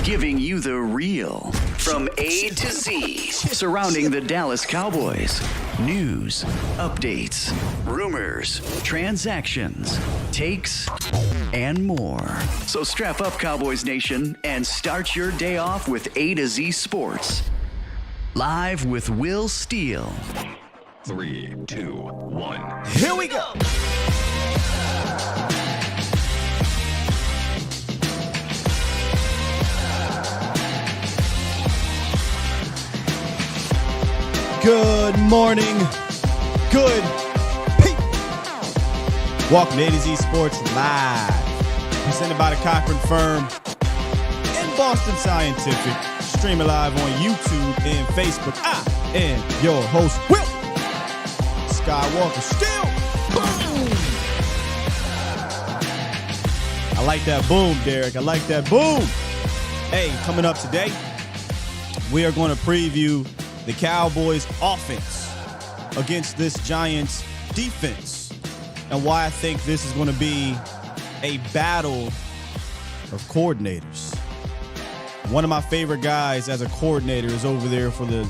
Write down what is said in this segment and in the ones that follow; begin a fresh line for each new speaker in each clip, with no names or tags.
Giving you the real from A to Z surrounding the Dallas Cowboys. News, updates, rumors, transactions, takes, and more. So strap up, Cowboys Nation, and start your day off with A to Z Sports. Live with Will Steele.
3, 2, 1.
Here we go. Good morning. Good people. Welcome to A to Z Sports Live. Presented by the Cochran Firm in Boston Scientific. Streaming live on YouTube and Facebook. I am your host, Will Skywalker. Still, boom. I like that boom, Derek. I like that boom. Hey, coming up today, we are going to preview the Cowboys offense against this Giants defense and why I think this is going to be a battle of coordinators. One of my favorite guys as a coordinator is over there for the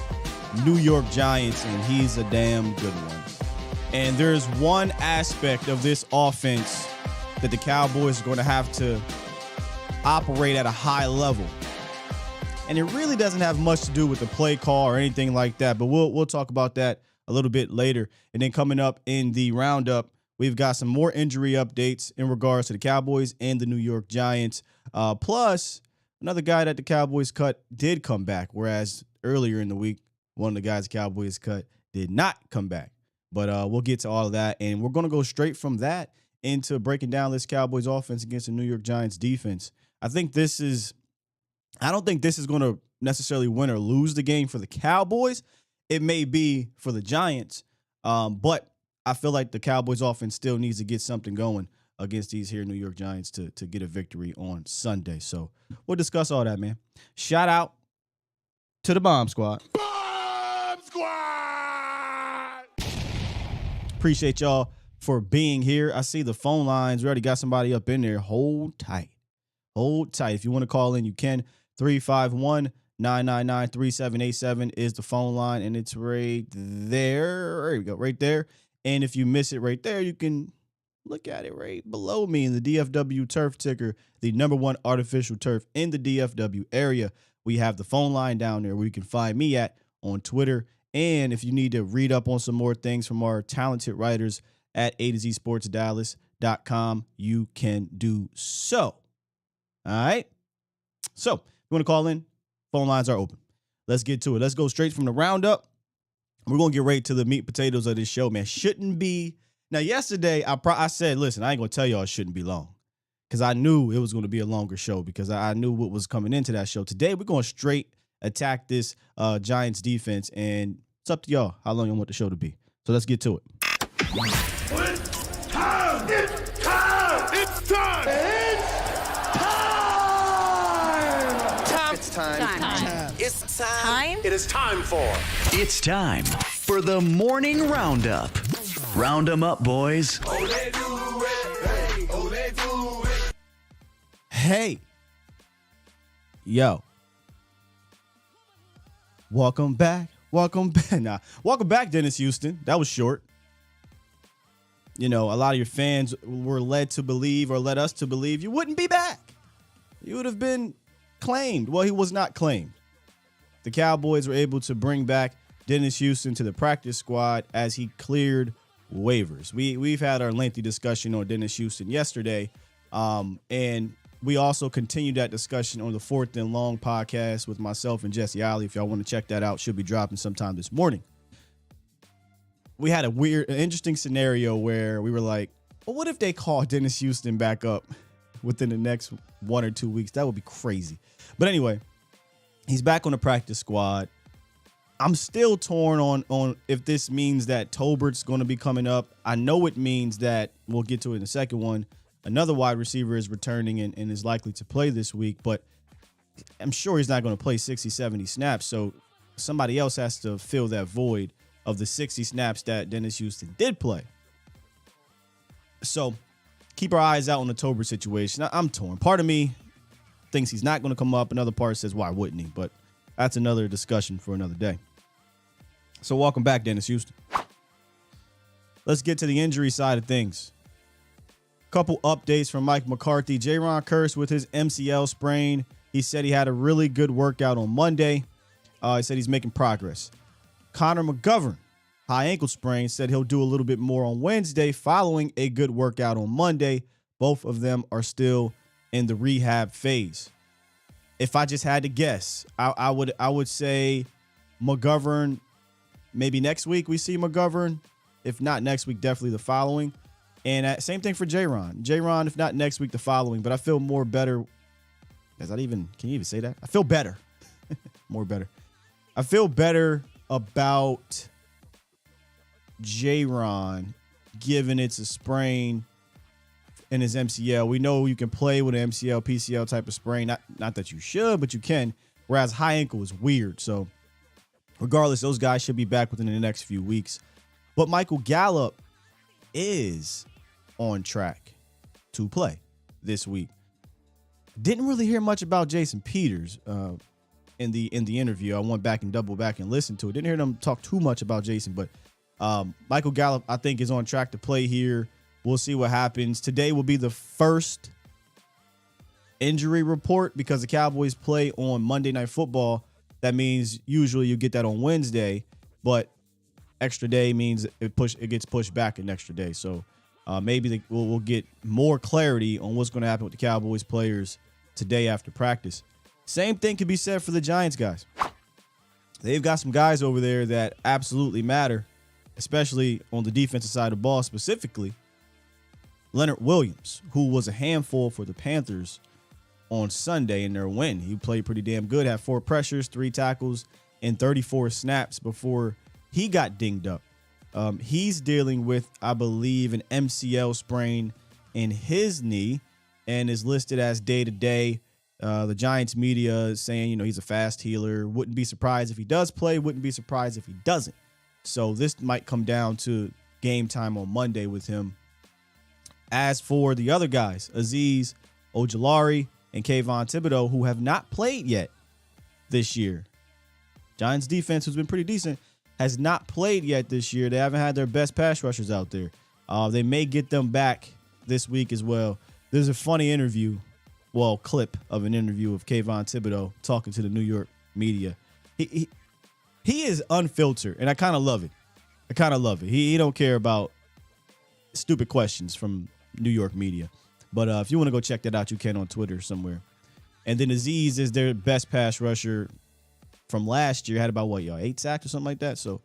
New York Giants, and he's a damn good one. And there's one aspect of this offense that the Cowboys are going to have to operate at a high level. And it really doesn't have much to do with the play call or anything like that, but we'll talk about that a little bit later. And then coming up in the roundup, we've got some more injury updates in regards to the Cowboys and the New York Giants. Plus, another guy that the Cowboys cut did come back, whereas earlier in the week, one of the guys the Cowboys cut did not come back. But we'll get to all of that, and we're going to go straight from that into breaking down this Cowboys offense against the New York Giants defense. I don't think this is going to necessarily win or lose the game for the Cowboys. It may be for the Giants, but I feel like the Cowboys offense still needs to get something going against these here New York Giants to get a victory on Sunday. So we'll discuss all that, man. Shout out to the Bomb Squad.
Bomb Squad!
Appreciate y'all for being here. I see the phone lines. We already got somebody up in there. Hold tight. Hold tight. If you want to call in, you can. 351-999-3787 is the phone line, and it's right there. There we go, right there. And if you miss it right there, you can look at it right below me in the DFW turf ticker, the #1 artificial turf in the DFW area. We have the phone line down there where you can find me at on Twitter. And if you need to read up on some more things from our talented writers at AtoZSportsDallas.com, you can do so. All right. So if you want to call in, phone lines are open. Let's get to it. Let's go straight from the roundup. We're going to get right to the meat and potatoes of this show, man. Shouldn't be. Now, yesterday, I said, listen, I ain't going to tell y'all it shouldn't be long because I knew it was going to be a longer show because I knew what was coming into that show. Today, we're going to straight attack this Giants defense, and it's up to y'all how long you want the show to be. So let's get to it.
It's time! It's time! It's time!
It's time. It's time.
It is time for...
It's time for the morning roundup. Round 'em up, boys.
Hey. Yo. Welcome back. Welcome back. Welcome back, Dennis Houston. That was short. You know, a lot of your fans were led to believe or led us to believe you wouldn't be back. You would have been claimed. Well, he was not claimed. The Cowboys were able to bring back Dennis Houston to the practice squad as he cleared waivers. We've had our lengthy discussion on Dennis Houston yesterday, and we also continued that discussion on the 4th and Long podcast with myself and Jesse Alley. If y'all want to check that out, should be dropping sometime this morning. We had an interesting scenario where we were like, well, what if they call Dennis Houston back up within the next 1 or 2 weeks? That would be crazy. But anyway, he's back on the practice squad. I'm still torn on if this means that Tolbert's going to be coming up. I know it means that, we'll get to it in the second one, another wide receiver is returning and is likely to play this week, but I'm sure he's not going to play 60, 70 snaps, so somebody else has to fill that void of the 60 snaps that Dennis Houston did play. So keep our eyes out on the Tolbert situation. I'm torn. Part of me thinks he's not going to come up. Another part says, why wouldn't he? But that's another discussion for another day. So welcome back, Dennis Houston. Let's get to the injury side of things. Couple updates from Mike McCarthy. Jaron Kearse with his MCL sprain. He said he had a really good workout on Monday. He said he's making progress. Connor McGovern, high ankle sprain, said he'll do a little bit more on Wednesday following a good workout on Monday. Both of them are still in the rehab phase. If I just had to guess, I would say McGovern, maybe next week we see McGovern. If not next week, definitely the following. And same thing for Jaron. Jaron, if not next week, the following. But I feel more better. Can you even say that? I feel better. More better. I feel better about Jaron, given it's a sprain in his MCL. We know you can play with an MCL, PCL type of sprain. Not that you should, but you can. Whereas high ankle is weird. So regardless, those guys should be back within the next few weeks. But Michael Gallup is on track to play this week. Didn't really hear much about Jason Peters in the interview. I went back and double back and listened to it. Didn't hear them talk too much about Jason, but Michael Gallup, I think, is on track to play here. We'll see what happens. Today will be the first injury report because the Cowboys play on Monday Night Football. That means usually you get that on Wednesday, but extra day means it gets pushed back an extra day. So maybe we'll get more clarity on what's going to happen with the Cowboys players today after practice. Same thing can be said for the Giants guys. They've got some guys over there that absolutely matter, especially on the defensive side of the ball, specifically Leonard Williams, who was a handful for the Panthers on Sunday in their win. He played pretty damn good, had 4 pressures, 3 tackles, and 34 snaps before he got dinged up. He's dealing with, I believe, an MCL sprain in his knee and is listed as day-to-day. The Giants media is saying, he's a fast healer. Wouldn't be surprised if he does play. Wouldn't be surprised if he doesn't. So this might come down to game time on Monday with him. As for the other guys, Azeez Ojulari and Kayvon Thibodeau, who have not played yet this year. Giants defense, who's been pretty decent, has not played yet this year. They haven't had their best pass rushers out there. They may get them back this week as well. There's a funny clip of an interview of Kayvon Thibodeau talking to the New York media. He is unfiltered, and I kind of love it. He don't care about stupid questions from New York media. But if you want to go check that out, you can on Twitter somewhere. And then Azeez is their best pass rusher from last year. Had about 8 sacks or something like that. So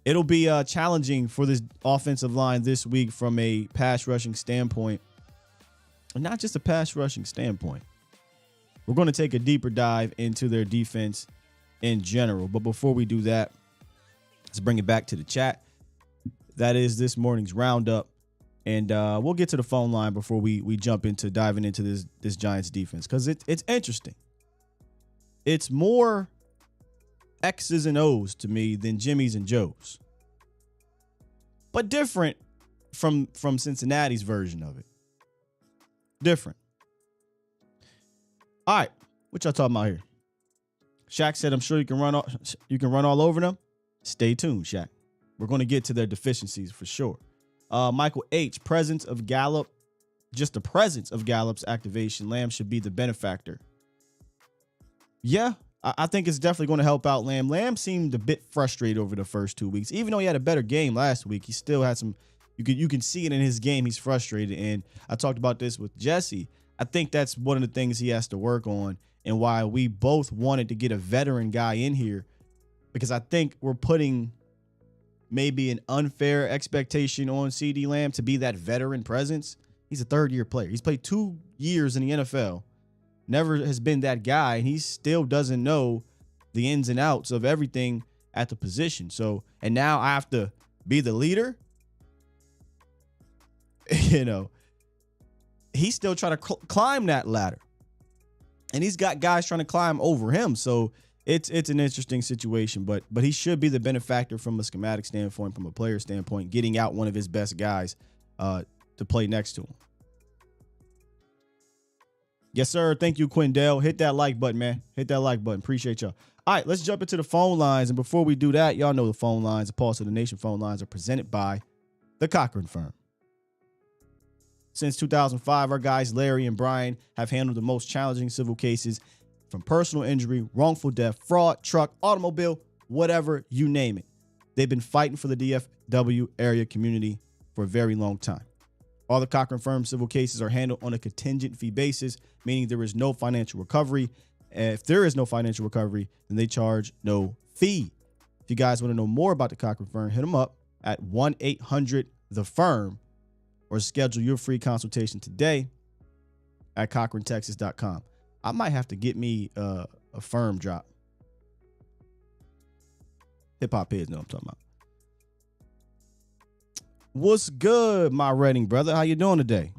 it'll be challenging for this offensive line this week from a pass rushing standpoint. And not just a pass rushing standpoint. We're going to take a deeper dive into their defense in general. But before we do that, let's bring it back to the chat. That is this morning's roundup. And we'll get to the phone line before we jump into diving into this Giants defense, because it's interesting. It's more X's and O's to me than Jimmy's and Joe's, but different from Cincinnati's version of it. Different. All right, what y'all talking about here? Shaq said, "I'm sure you can run all over them." Stay tuned, Shaq. We're going to get to their deficiencies for sure. Michael H. Presence of Gallup. Just the presence of Gallup's activation. Lamb should be the benefactor. Yeah, I think it's definitely going to help out Lamb. Lamb seemed a bit frustrated over the first 2 weeks. Even though he had a better game last week, he still had some. You can see it in his game. He's frustrated. And I talked about this with Jesse. I think that's one of the things he has to work on, and why we both wanted to get a veteran guy in here, because I think we're putting maybe an unfair expectation on CeeDee Lamb to be that veteran presence. He's a third-year player. He's played 2 years in the NFL. Never has been that guy, and he still doesn't know the ins and outs of everything at the position. So, and now I have to be the leader. He's still trying to climb that ladder, and he's got guys trying to climb over him. So it's an interesting situation, but he should be the benefactor from a schematic standpoint, from a player standpoint, getting out one of his best guys to play next to him. Yes, sir. Thank you, Quindell. Hit that like button, man. Hit that like button. Appreciate y'all. All right, let's jump into the phone lines. And before we do that, y'all know the phone lines, the Pulse of the Nation phone lines are presented by the Cochran Firm. Since 2005, our guys Larry and Brian have handled the most challenging civil cases, from personal injury, wrongful death, fraud, truck, automobile, whatever, you name it. They've been fighting for the DFW area community for a very long time. All the Cochran Firm civil cases are handled on a contingent fee basis, meaning there is no financial recovery. If there is no financial recovery, then they charge no fee. If you guys want to know more about the Cochran Firm, hit them up at 1-800-THE-FIRM or schedule your free consultation today at CochranTexas.com. I might have to get me a firm drop. Hip hop heads know what I'm talking about. What's good, my Reading brother? How you doing today?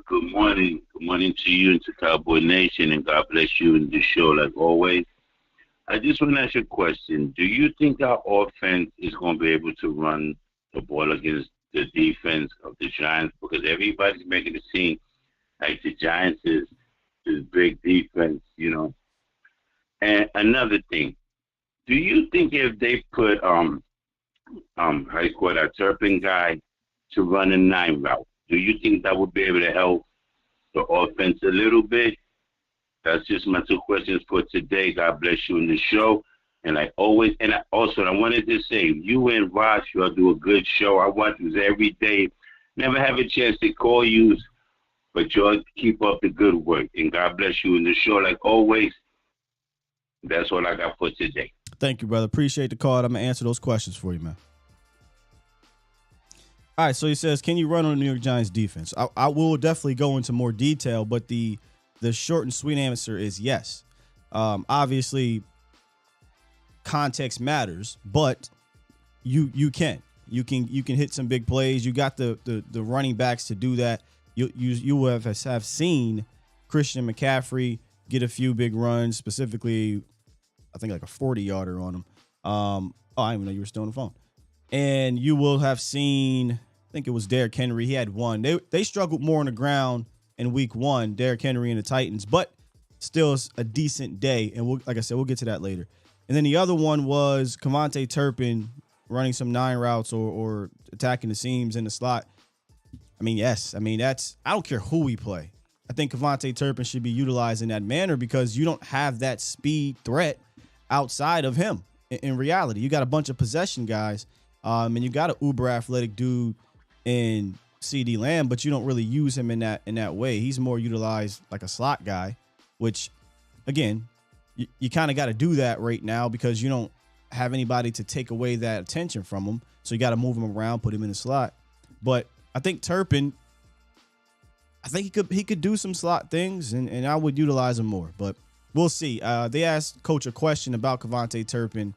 Good morning. Good morning to you and to Cowboy Nation, and God bless you in the show like always. I just want to ask you a question. Do you think our offense is going to be able to run the ball against the defense of the Giants? Because everybody's making it seem like the Giants is big defense, you know. And another thing, do you think if they put how you call that Turpin guy to run a 9 route, do you think that would be able to help the offense a little bit? That's just my 2 questions for today. God bless you in the show. And like always, and I wanted to say, you and Ross, y'all do a good show. I watch this every day. Never have a chance to call you, but y'all keep up the good work. And God bless you in the show like always. That's all I got for today.
Thank you, brother. Appreciate the call. I'm going to answer those questions for you, man. All right, so he says, can you run on the New York Giants defense? I will definitely go into more detail, but the short and sweet answer is yes. Obviously, context matters, but you can hit some big plays. You got the running backs to do that. You have seen Christian McCaffrey get a few big runs, specifically, I think like a 40-yarder on him. I didn't even know you were still on the phone. And you will have seen, I think it was Derrick Henry. He had one. They struggled more on the ground in week 1, Derrick Henry and the Titans, but still a decent day. And like I said, we'll get to that later. And then the other one was Kevontae Turpin running some 9 routes or attacking the seams in the slot. I mean, yes. I mean, I don't care who we play. I think Kevontae Turpin should be utilized in that manner because you don't have that speed threat outside of him. In reality, you got a bunch of possession guys, and you got an uber athletic dude in CD Lamb, but you don't really use him in that way. He's more utilized like a slot guy, which, again, you kind of got to do that right now because you don't have anybody to take away that attention from him. So you got to move him around, put him in the slot. But I think Turpin, he could do some slot things, and I would utilize him more. But we'll see. They asked Coach a question about Kevontae Turpin,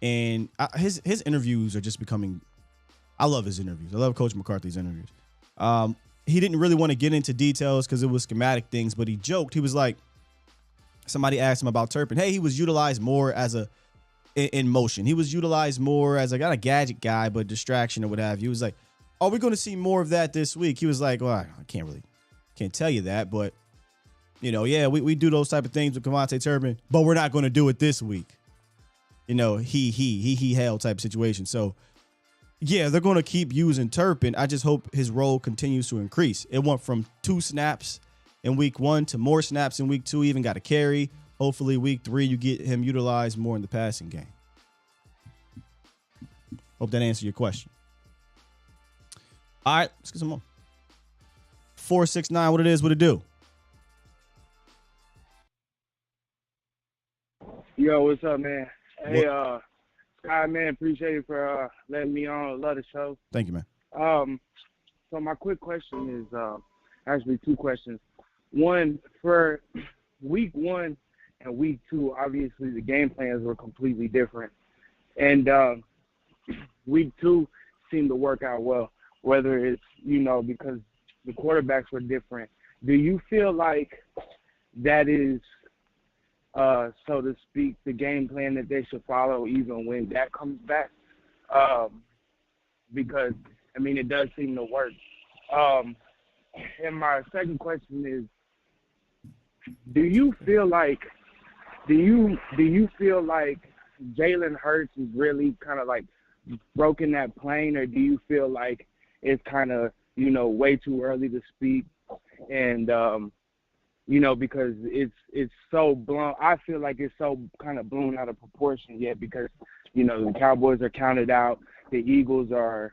and his interviews are just becoming. I love his interviews. I love Coach McCarthy's interviews. He didn't really want to get into details because it was schematic things, but he joked. He was like, somebody asked him about Turpin. Hey, he was utilized more as in motion. He was utilized more as not a gadget guy, but distraction or what have you. He was like, are we going to see more of that this week? He was like, well, I can't tell you that, but yeah, we do those type of things with Kevontae Turpin, but we're not going to do it this week. He hell type of situation. So yeah, they're going to keep using Turpin. I just hope his role continues to increase. It went from 2 snaps in week 1 to more snaps in week 2, even got a carry. Hopefully week 3, you get him utilized more in the passing game. Hope that answered your question. All right, let's get some more. 469, what it do?
Yo, what's up, man? Hey, Sky, man, appreciate you for letting me on. Love the show.
Thank you, man.
So my quick question is actually 2 questions. One, for week 1 and week 2, obviously the game plans were completely different. And week 2 seemed to work out well, whether it's, because the quarterbacks were different. Do you feel like that is, so to speak, the game plan that they should follow even when that comes back? Because, it does seem to work. And my second question is, do you feel like Jalen Hurts is really kind of like broken that plane, or do you feel like it's kind of, way too early to speak, and because it's so blown. I feel like it's so kind of blown out of proportion yet, because the Cowboys are counted out, the Eagles are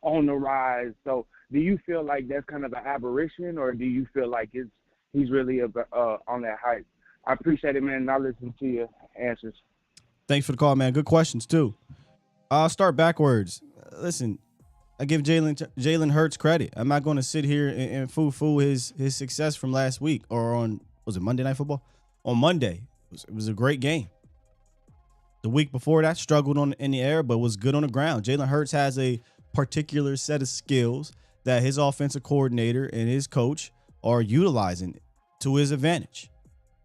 on the rise. So do you feel like that's kind of an aberration, or do you feel like he's really on that hype? I appreciate it, man. I'll listen to your answers.
Thanks for the call, man. Good questions too. I'll start backwards. Listen, I give Jalen Hurts credit. I'm not going to sit here and foo his success from last week, or was it Monday Night Football? On Monday, it was a great game. The week before that, struggled in the air, but was good on the ground. Jalen Hurts has a particular set of skills that his offensive coordinator and his coach are utilizing to his advantage.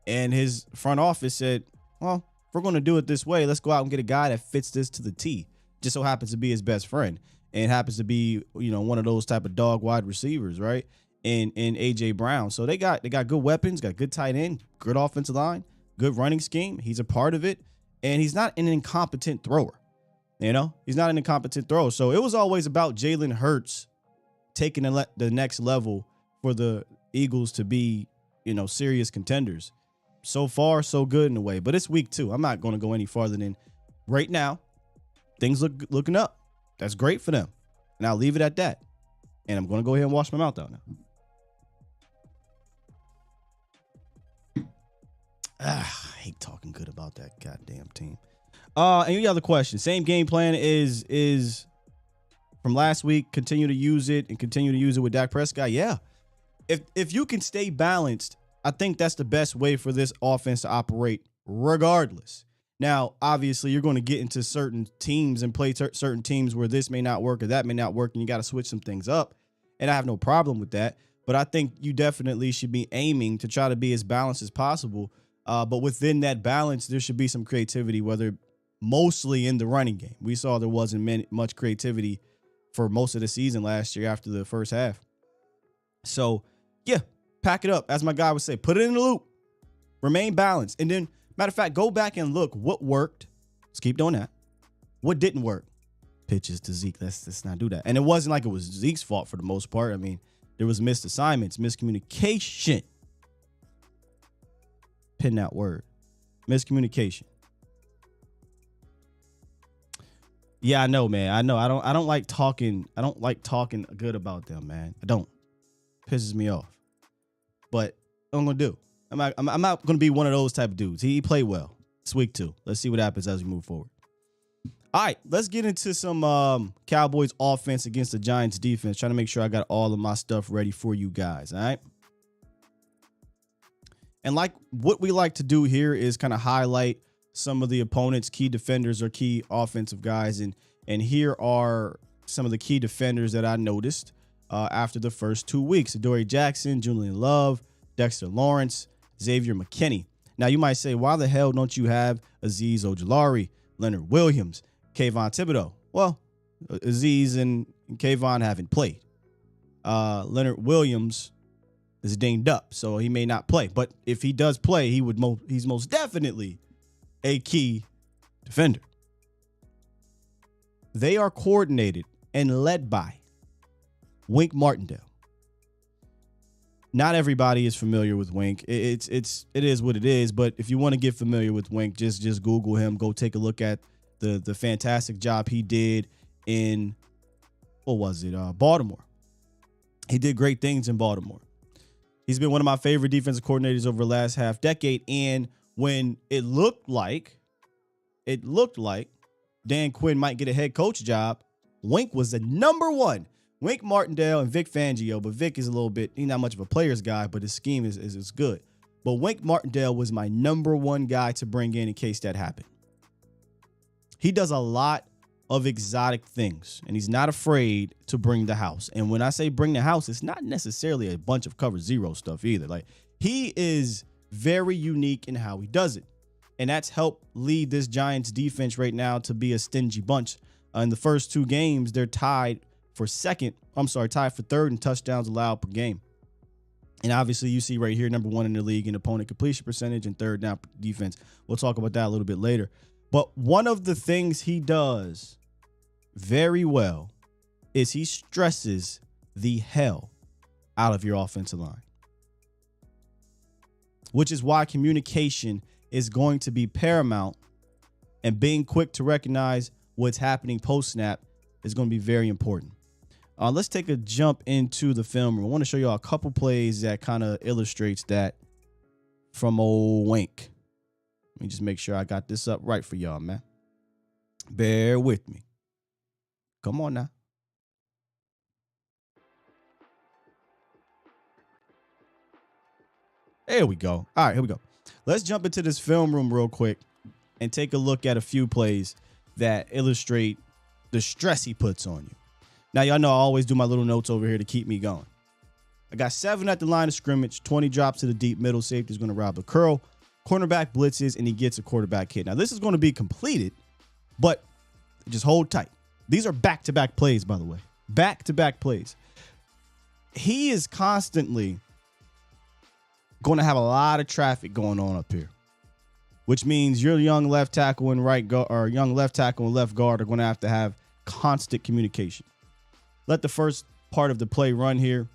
And his front office said, well, if we're going to do it this way, let's go out and get a guy that fits this to the T. Just so happens to be his best friend, and happens to be, one of those type of dog wide receivers, right? In A.J. Brown. So they got good weapons, got good tight end, good offensive line, good running scheme. He's a part of it, and he's not an incompetent thrower. He's not an incompetent thrower. So it was always about Jalen Hurts taking the next level for the Eagles to be, serious contenders. So far, so good in a way. But it's week 2. I'm not going to go any farther than right now. Things looking up. That's great for them. And I'll leave it at that. And I'm going to go ahead and wash my mouth out now. I hate talking good about that goddamn team. Any other questions? Same game plan is from last week. Continue to use it and continue to use it with Dak Prescott. Yeah. If you can stay balanced, I think that's the best way for this offense to operate regardless. Now, obviously, you're going to get into certain teams and play certain teams where this may not work or that may not work, and you got to switch some things up. And I have no problem with that. But I think you definitely should be aiming to try to be as balanced as possible. But within that balance, there should be some creativity, whether mostly in the running game. We saw there wasn't much creativity for most of the season last year after the first half. So, yeah, pack it up. As my guy would say, put it in the loop. Remain balanced. And then, matter of fact, go back and look what worked. Let's keep doing that. What didn't work? Pitches to Zeke. Let's not do that. And it wasn't like it was Zeke's fault for the most part. I mean, there was missed assignments, miscommunication. Pin that word. Miscommunication. Yeah, I know, man. I know. I don't like talking. I don't like talking good about them, man. I don't. Pisses me off. But what I'm gonna do. I'm not gonna be one of those type of dudes. He played well. It's week 2. Let's see what happens as we move forward. All right, let's get into some Cowboys offense against the Giants defense. Trying to make sure I got all of my stuff ready for you guys. All right. And like what we like to do here is kind of highlight some of the opponent's key defenders or key offensive guys. And here are some of the key defenders that I noticed after the first 2 weeks. Adoree Jackson, Julian Love, Dexter Lawrence, Xavier McKinney. Now, you might say, why the hell don't you have Azeez Ojulari, Leonard Williams, Kayvon Thibodeau? Well, Azeez and Kayvon haven't played. Leonard Williams is dinged up, so he may not play. But if he does play, he's most definitely a key defender. They are coordinated and led by Wink Martindale. Not everybody is familiar with Wink. It is what it is. But if you want to get familiar with Wink, just Google him. Go take a look at the fantastic job he did in Baltimore. He did great things in Baltimore. He's been one of my favorite defensive coordinators over the last half decade. And when it looked like Dan Quinn might get a head coach job, Wink was the number one. Wink Martindale and Vic Fangio, but Vic is a little bit, he's not much of a player's guy, but his scheme is good. But Wink Martindale was my number one guy to bring in case that happened. He does a lot of exotic things, and he's not afraid to bring the house. And when I say bring the house, it's not necessarily a bunch of cover zero stuff either. Like, he is very unique in how he does it. And that's helped lead this Giants defense right now to be a stingy bunch. In the first 2 games, they're tied for third in touchdowns allowed per game. And obviously, you see right here, number 1 in the league in opponent completion percentage and third down defense. We'll talk about that a little bit later. But one of the things he does very well is he stresses the hell out of your offensive line, which is why communication is going to be paramount, and being quick to recognize what's happening post-snap is going to be very important. Let's take a jump into the film. I want to show you all a couple plays that kind of illustrates that from old Wink. Let me just make sure I got this up right for y'all, man. Bear with me. Come on now. There we go. All right, here we go. Let's jump into this film room real quick and take a look at a few plays that illustrate the stress he puts on you. Now, y'all know I always do my little notes over here to keep me going. I got 7 at the line of scrimmage, 20 drops to the deep middle. Safety is going to rob the curl. Cornerback blitzes, and he gets a quarterback hit. Now, this is going to be completed, but just hold tight. These are back-to-back plays, by the way. Back-to-back plays. He is constantly going to have a lot of traffic going on up here, which means your young left tackle and right guard, or young left tackle and left guard, are going to have constant communication. Let the first part of the play run here.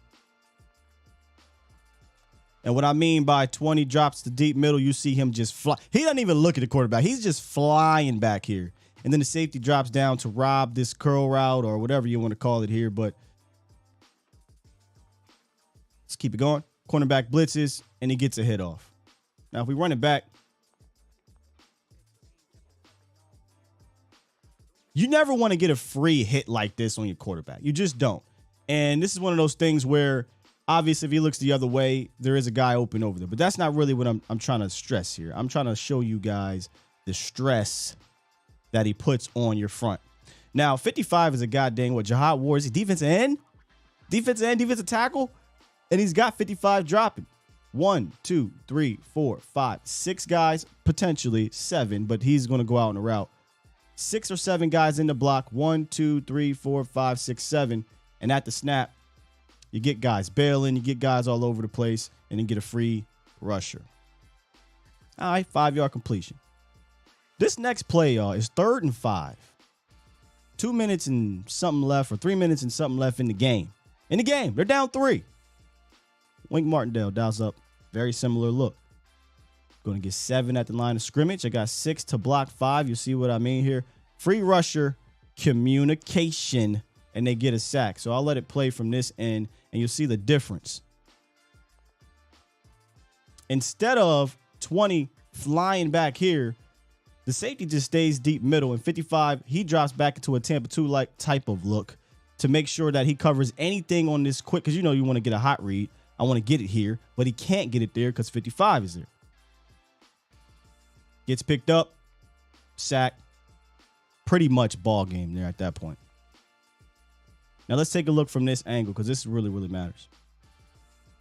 And what I mean by 20 drops to deep middle, you see him just fly. He doesn't even look at the quarterback. He's just flying back here. And then the safety drops down to rob this curl route or whatever you want to call it here. But let's keep it going. Cornerback blitzes, and he gets a hit off. Now, if we run it back, you never want to get a free hit like this on your quarterback. You just don't. And this is one of those things where, obviously, if he looks the other way, there is a guy open over there. But that's not really what I'm trying to stress here. I'm trying to show you guys the stress that he puts on your front. Now, 55 is a goddamn Jihad Ward. Is he defensive end? Defensive tackle? And he's got 55 dropping. 1, 2, 3, 4, 5, 6 guys, potentially 7, but he's going to go out on a route. 6 or 7 guys in the block. 1, 2, 3, 4, 5, 6, 7. And at the snap, you get guys bailing, you get guys all over the place, and then get a free rusher. All right, 5-yard completion. This next play, y'all, is 3rd and 5. 2 minutes and something left, or 3 minutes and something left in the game. They're down 3. Wink Martindale dials up. Very similar look. Going to get 7 at the line of scrimmage. I got 6 to block 5. You see what I mean here? Free rusher, communication, and they get a sack. So I'll let it play from this end, and you'll see the difference. Instead of 20 flying back here, the safety just stays deep middle, and 55, he drops back into a Tampa 2-like type of look to make sure that he covers anything on this quick, because you know you want to get a hot read. I want to get it here, but he can't get it there because 55 is there. Gets picked up, sack, pretty much ball game there at that point. Now let's take a look from this angle because this really, really matters.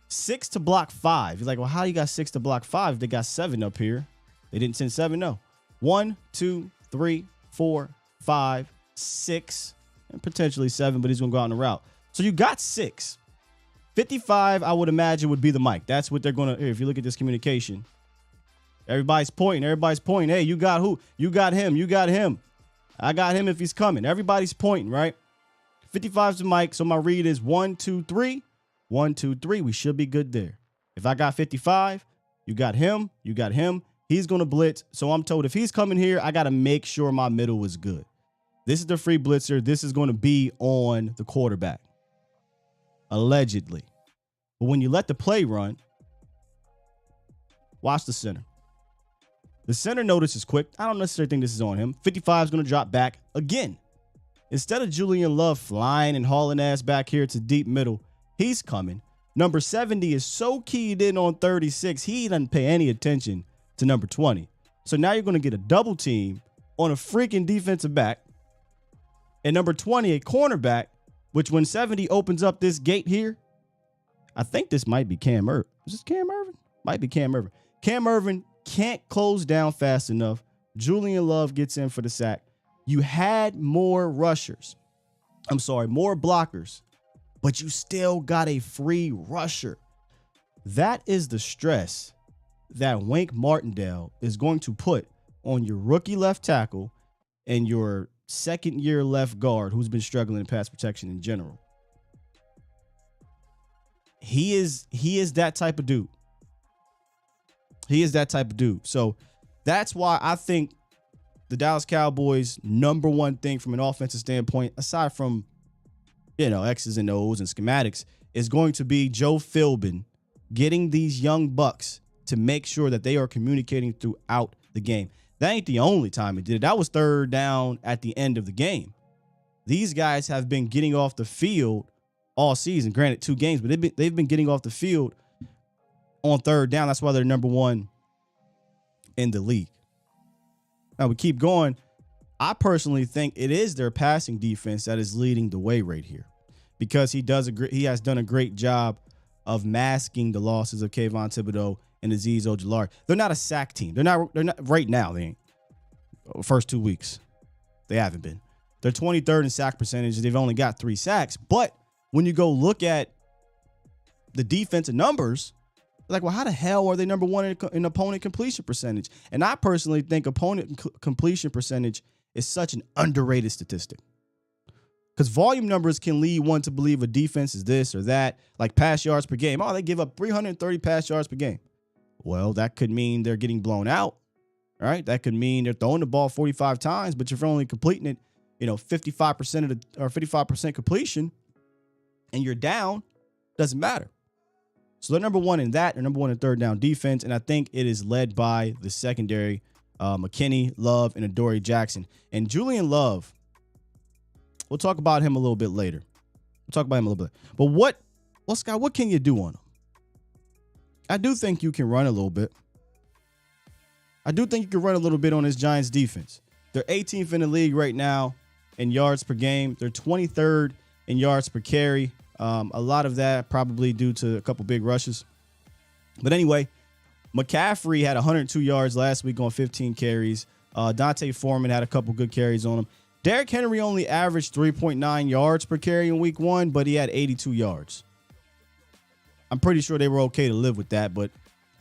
6 to block 5. You're like, well, how you got 6 to block 5? They got 7 up here. They didn't send 7, no. 1, 2, 3, 4, 5, 6, and potentially 7, but he's going to go out on the route. So you got 6. 55, I would imagine, would be the mic. That's what they're going to, if you look at this communication. Everybody's pointing. Hey, you got who? You got him. I got him if he's coming. Everybody's pointing, right? 55's the mic, so my read is 1, 2, 3. 1, 2, 3. We should be good there. If I got 55, you got him. He's going to blitz. So I'm told if he's coming here, I got to make sure my middle is good. This is the free blitzer. This is going to be on the quarterback. Allegedly. But when you let the play run, watch the center. The center notices quick. I don't necessarily think this is on him. 55 is going to drop back again. Instead of Julian Love flying and hauling ass back here to deep middle, he's coming. Number 70 is so keyed in on 36, he doesn't pay any attention to number 20. So now you're going to get a double team on a freaking defensive back. And number 20, a cornerback, which when 70 opens up this gate here, I think this might be Cam Irvin. Is this Cam Irvin? Might be Cam Irvin. Cam Irvin can't close down fast enough. Julian Love gets in for the sack. You had more rushers. More blockers. But you still got a free rusher. That is the stress that Wink Martindale is going to put on your rookie left tackle and your second-year left guard who's been struggling in pass protection in general. He is that type of dude. He is that type of dude. So that's why I think the Dallas Cowboys' number one thing from an offensive standpoint, aside from, X's and O's and schematics, is going to be Joe Philbin getting these young bucks to make sure that they are communicating throughout the game. That ain't the only time he did it. That was third down at the end of the game. These guys have been getting off the field all season. Granted, 2 games, but they've been getting off the field on third down. That's why they're number one in the league. Now we keep going. I personally think it is their passing defense that is leading the way right here, because he has done a great job of masking the losses of Kayvon Thibodeau and Azeez Ojulari. They're not a sack team. They're not right now. They ain't. First 2 weeks, they haven't been. They're 23rd in sack percentage. They've only got 3 sacks. But when you go look at the defensive numbers, like, well, how the hell are they number one in opponent completion percentage? And I personally think opponent completion percentage is such an underrated statistic, because volume numbers can lead one to believe a defense is this or that, like pass yards per game. Oh, they give up 330 pass yards per game. Well, that could mean they're getting blown out, right? That could mean they're throwing the ball 45 times, but you're only completing it, 55% or 55% completion, and you're down. Doesn't matter. So they're number one in that. They're number one in third down defense, and I think it is led by the secondary, McKinney, Love, and Adoree Jackson. And Julian Love, we'll talk about him a little bit later. But Scott, what can you do on him? I do think you can run a little bit. I do think you can run a little bit on this Giants defense. They're 18th in the league right now in yards per game. They're 23rd in yards per carry. A lot of that probably due to a couple big rushes. But anyway, McCaffrey had 102 yards last week on 15 carries. Dante Foreman had a couple good carries on him. Derrick Henry only averaged 3.9 yards per carry in week 1, but he had 82 yards. I'm pretty sure they were okay to live with that, but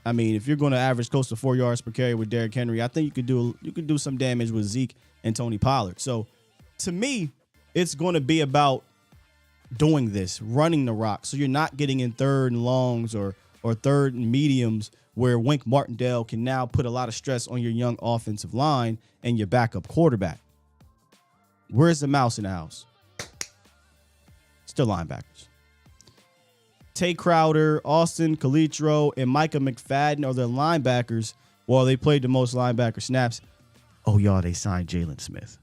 I mean, if you're going to average close to 4 yards per carry with Derrick Henry, I think you could do some damage with Zeke and Tony Pollard. So to me, it's going to be about doing this, running the rock, so you're not getting in third and longs or third and mediums where Wink Martindale can now put a lot of stress on your young offensive line and your backup quarterback. Where's the mouse in the house? Still linebackers. Tay Crowder, Austin Calitro, and Micah McFadden are the linebackers. Well, they played the most linebacker snaps. Oh, y'all, they signed Jalen Smith.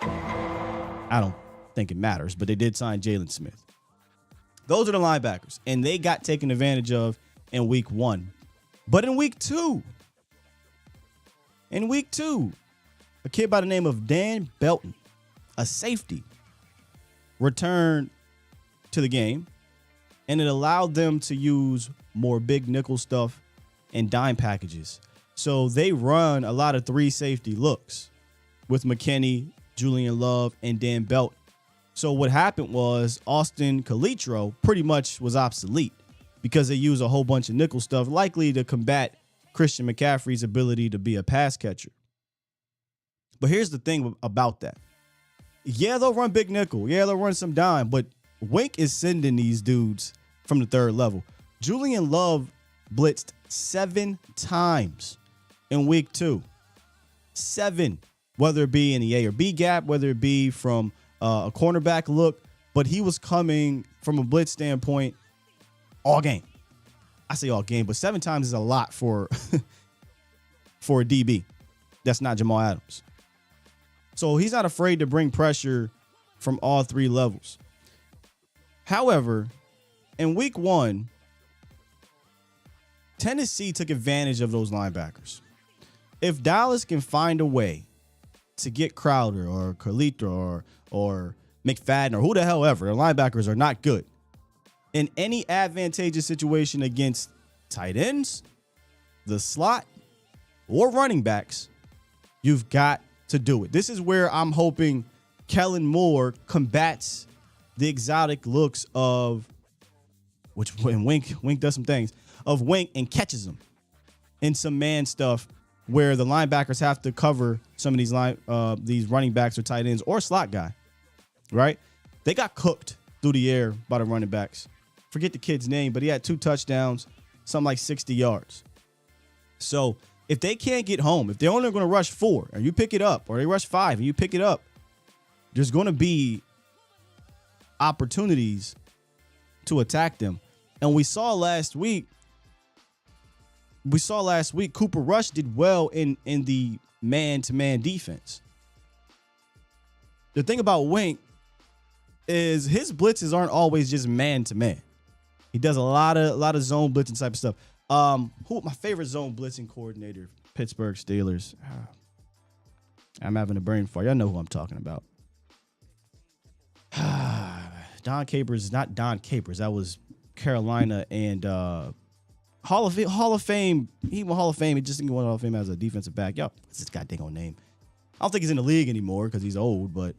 I don't think it matters, but they did sign Jalen Smith. Those are the linebackers, and they got taken advantage of in week 1. But in week 2, a kid by the name of Dan Belton, a safety, returned to the game, and it allowed them to use more big nickel stuff and dime packages. So they run a lot of 3 safety looks with McKinney, Julian Love, and Dan Belton. So what happened was Austin Calitro pretty much was obsolete because they use a whole bunch of nickel stuff, likely to combat Christian McCaffrey's ability to be a pass catcher. But here's the thing about that. Yeah, they'll run big nickel. Yeah, they'll run some dime, but Wink is sending these dudes from the third level. Julian Love blitzed 7 times in week 2. 7, whether it be in the A or B gap, whether it be from a cornerback look, but he was coming from a blitz standpoint all game. I say all game, but 7 times is a lot for for a DB. That's not Jamal Adams. So he's not afraid to bring pressure from all 3 levels. However, in week 1, Tennessee took advantage of those linebackers. If Dallas can find a way to get Crowder or Calitro or McFadden or who the hell ever, the linebackers are not good. In any advantageous situation against tight ends, the slot, or running backs, you've got to do it. This is where I'm hoping Kellen Moore combats the exotic looks of which when Wink does some things, of Wink and catches him in some man stuff where the linebackers have to cover some of these running backs or tight ends or slot guy, right? They got cooked through the air by the running backs. Forget the kid's name, but he had 2 touchdowns, something like 60 yards. So if they can't get home, if they're only going to rush 4 and you pick it up, or they rush 5 and you pick it up, there's going to be opportunities to attack them. And we saw last week Cooper Rush did well in the man-to-man defense. The thing about Wink is his blitzes aren't always just man-to-man. He does a lot of zone blitzing type of stuff. Who my favorite zone blitzing coordinator? Pittsburgh Steelers. I'm having a brain fart. Y'all know who I'm talking about. Don Capers is not Don Capers. That was Carolina and Hall of Fame. He won Hall of Fame. He just didn't win Hall of Fame as a defensive back. Yo, what's this goddamn name? I don't think he's in the league anymore because he's old, but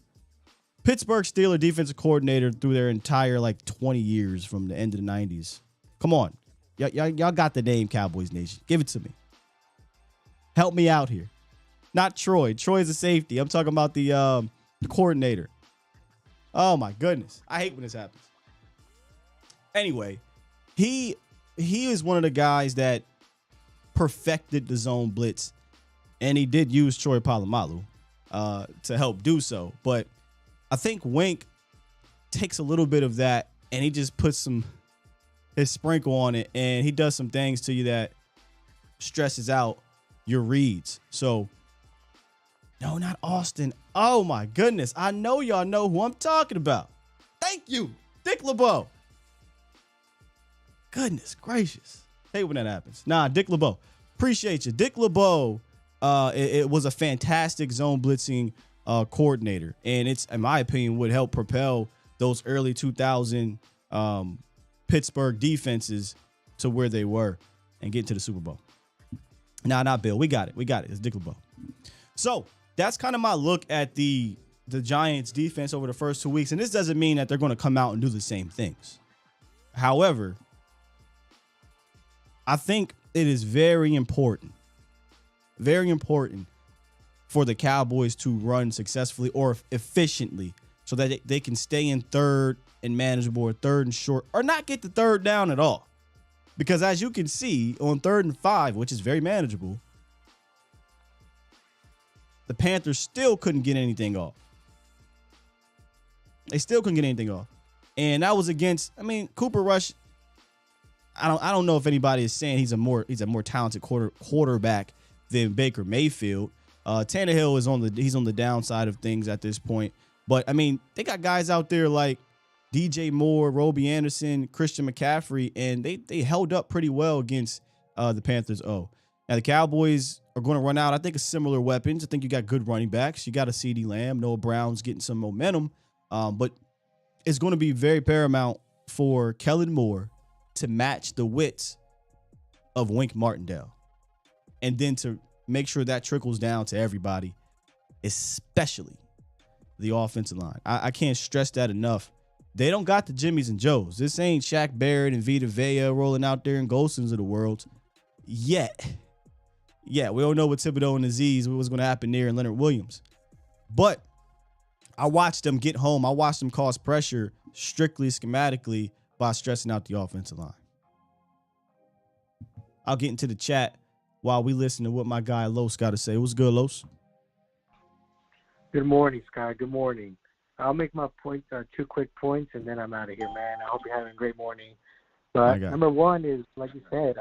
Pittsburgh Steelers defensive coordinator through their entire 20 years from the end of the 90s. Come on. Y'all got the name, Cowboys Nation. Give it to me. Help me out here. Not Troy. Troy's a safety. I'm talking about the coordinator. Oh, my goodness. I hate when this happens. Anyway, he is one of the guys that perfected the zone blitz, and he did use Troy Polamalu to help do so. But I think Wink takes a little bit of that, and he just puts his sprinkle on it, and he does some things to you that stresses out your reads. So, no, not Austin. Oh, my goodness. I know y'all know who I'm talking about. Thank you, Dick LeBeau. Goodness gracious. Hate when that happens. Nah, Dick LeBeau. Appreciate you. Dick LeBeau, it was a fantastic zone blitzing coordinator. And it's, in my opinion, would help propel those early 2000 Pittsburgh defenses to where they were and get to the Super Bowl. Nah, not Bill. We got it. It's Dick LeBeau. So that's kind of my look at the Giants defense over the first 2 weeks. And this doesn't mean that they're going to come out and do the same things. However, I think it is very important for the Cowboys to run successfully or efficiently so that they can stay in third and manageable or third and short or not get the third down at all. Because as you can see on 3rd and 5, which is very manageable, the Panthers still couldn't get anything off. They still couldn't get anything off. And that was against, Cooper Rush. I don't know if anybody is saying he's a more talented quarterback than Baker Mayfield. Tannehill is on the downside of things at this point. But they got guys out there like DJ Moore, Roby Anderson, Christian McCaffrey, and they held up pretty well against the Panthers. Now the Cowboys are going to run out, I think, of similar weapons. I think you got good running backs. You got a CeeDee Lamb. Noah Brown's getting some momentum. But it's going to be very paramount for Kellen Moore to match the wits of Wink Martindale. And then to make sure that trickles down to everybody, especially the offensive line. I can't stress that enough. They don't got the Jimmies and Joes. This ain't Shaq Barrett and Vita Vea rolling out there in Golsons of the world yet. Yeah, we don't know what Thibodeau and Aziz, what was going to happen there in Leonard Williams. But I watched them get home. I watched them cause pressure strictly schematically by stressing out the offensive line. I'll get into the chat while we listen to what my guy Los got to say. What's good, Los?
Good morning, Sky. Good morning. I'll make my points, 2 quick points, and then I'm out of here, man. I hope you're having a great morning. But number one is, like you said,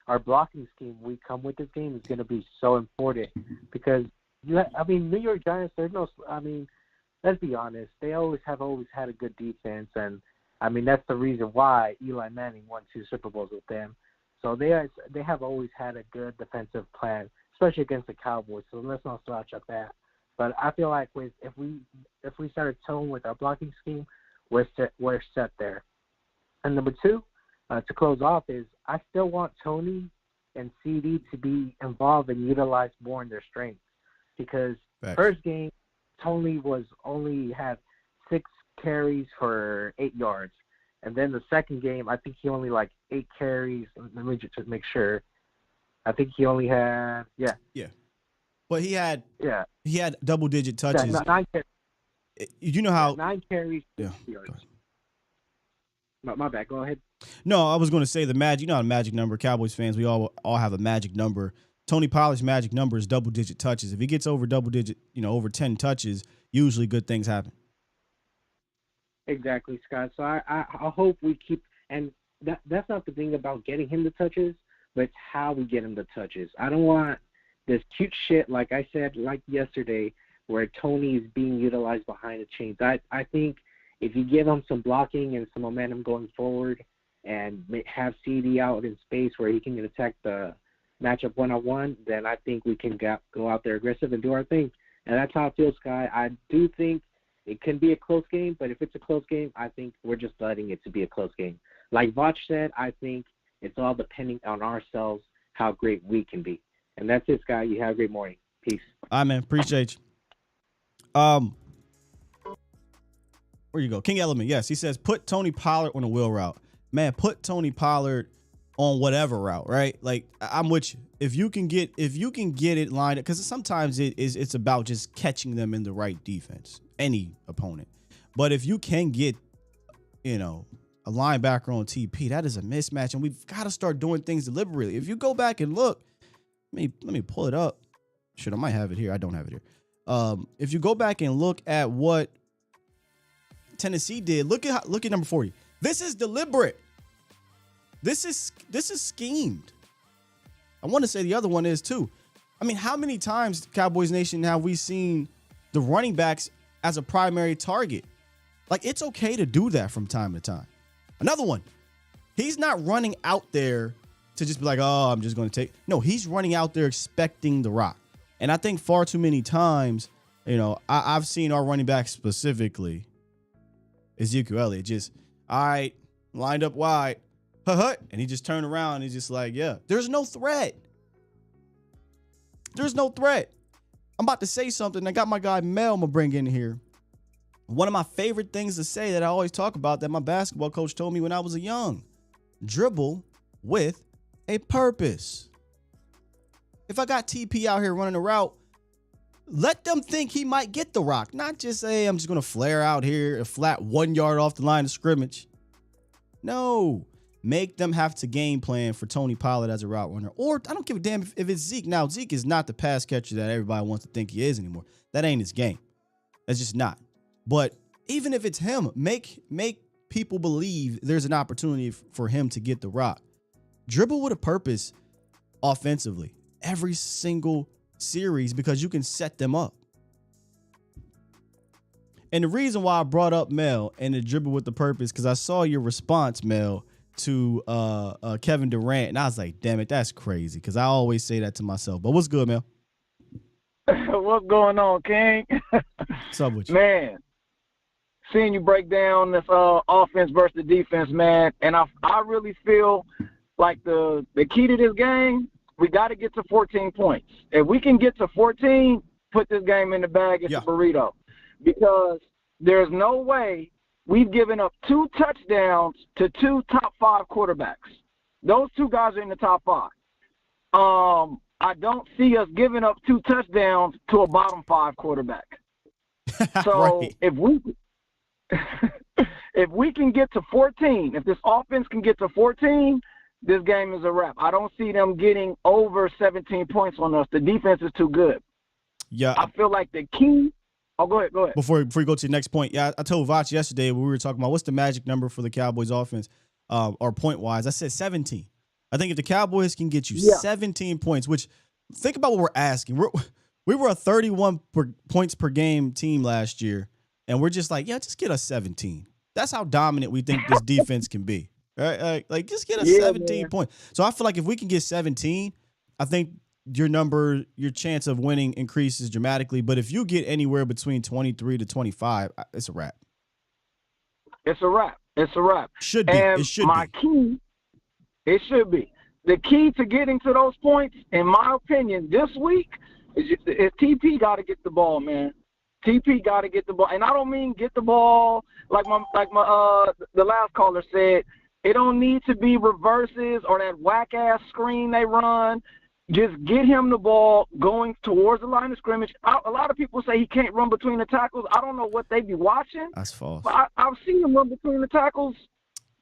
our blocking scheme we come with this game is going to be so important because, New York Giants, let's be honest, they always had a good defense, and, that's the reason why Eli Manning won 2 Super Bowls with them. So they have always had a good defensive plan, especially against the Cowboys. So let's not slouch at that. But I feel like if we started tone with our blocking scheme, we're set there. And number 2, to close off, is I still want Tony and CD to be involved and utilized more in their strengths. Because first game, Tony only had 6 carries for 8 yards. And then the second game, I think he only like 8 carries. Let me just make sure. I think he only had
Yeah. But he had double-digit touches.
Yeah, 9 carries.
You know how
9 carries.
Yeah.
My bad. Go ahead.
No, I was going to say the magic. You know, a magic number. Cowboys fans, we all have a magic number. Tony Pollard's magic number is double-digit touches. If he gets over double-digit, over 10 touches, usually good things happen.
Exactly, Scott. So I hope we keep, and that's not the thing about getting him the touches, but it's how we get him the touches. I don't want this cute shit, like I said, like yesterday, where Tony is being utilized behind the chains. I think if you give him some blocking and some momentum going forward and have CD out in space where he can attack the matchup one-on-one, then I think we can go out there aggressive and do our thing. And that's how it feels, Sky. I do think it can be a close game, but if it's a close game, I think we're just letting it to be a close game. Like Vach said, I think it's all depending on ourselves how great we can be. And that's it, Sky. You have a great morning. Peace.
All right, man. Appreciate you. Where you go? King Element. Yes, he says put Tony Pollard on a wheel route. Man, put Tony Pollard on whatever route, right? Like I'm with you. If you can get it lined up, because sometimes it's about just catching them in the right defense, any opponent. But if you can get, a linebacker on TP, that is a mismatch, and we've got to start doing things deliberately. If you go back and look, let me pull it up. Shit, I might have it here. I don't have it here. If you go back and look at what Tennessee did, look at number 40. This is deliberate. This is schemed. I want to say the other one is too. I mean, how many times, Cowboys Nation, have we seen the running backs as a primary target? Like, it's okay to do that from time to time. Another one. He's not running out there to just be like, oh, I'm just going to take. No, he's running out there expecting the rock. And I think far too many times, I've seen our running back specifically, Ezekiel Elliott, just, all right, lined up wide. And he just turned around and he's just like, yeah, there's no threat. There's no threat. I'm about to say something. I got my guy Mel I'm gonna bring in here. One of my favorite things to say that I always talk about that my basketball coach told me when I was a young. Dribble with a purpose. If I got TP out here running a route, let them think he might get the rock. Not just say, I'm just going to flare out here a flat 1 yard off the line of scrimmage. No. Make them have to game plan for Tony Pollard as a route runner. Or I don't give a damn if it's Zeke. Now, Zeke is not the pass catcher that everybody wants to think he is anymore. That ain't his game. That's just not. But even if it's him, make people believe there's an opportunity for him to get the rock. Dribble with a purpose offensively every single series because you can set them up. And the reason why I brought up Mel and the dribble with the purpose, because I saw your response, Mel, to Kevin Durant, and I was like, damn it, that's crazy, because I always say that to myself. But what's good, Mel?
What's going on, King?
What's up with you?
Man, seeing you break down this offense versus the defense, man, and I really feel like the key to this game, we got to get to 14 points. If we can get to 14, put this game in the bag. It's a burrito. Because there's no way we've given up 2 touchdowns to 2 top 5 quarterbacks. Those 2 guys are in the top 5. I don't see us giving up 2 touchdowns to a bottom 5 quarterback. So
right.
if we can get to 14, if this offense can get to 14, this game is a wrap. I don't see them getting over 17 points on us. The defense is too good.
Yeah.
I feel like the key – oh, go ahead.
Before you go to the next point, yeah, I told Vach yesterday when we were talking about what's the magic number for the Cowboys offense or point-wise. I said 17. I think if the Cowboys can get you 17 points, which think about what we're asking. We were a 31 points per game team last year, and we're just like, just get us 17. That's how dominant we think this defense can be. Right? Like just get us 17 points. So I feel like if we can get 17, I think your chance of winning increases dramatically. But if you get anywhere between 23 to 25, it's a wrap.
It's a wrap.
Should be.
And
it should
my
be.
key, it should be. The key to getting to those points, in my opinion, this week, is TP got to get the ball, man. TP got to get the ball, and I don't mean get the ball like the last caller said. It don't need to be reverses or that whack ass screen they run. Just get him the ball going towards the line of scrimmage. A lot of people say he can't run between the tackles. I don't know what they be watching.
That's false.
But I've seen him run between the tackles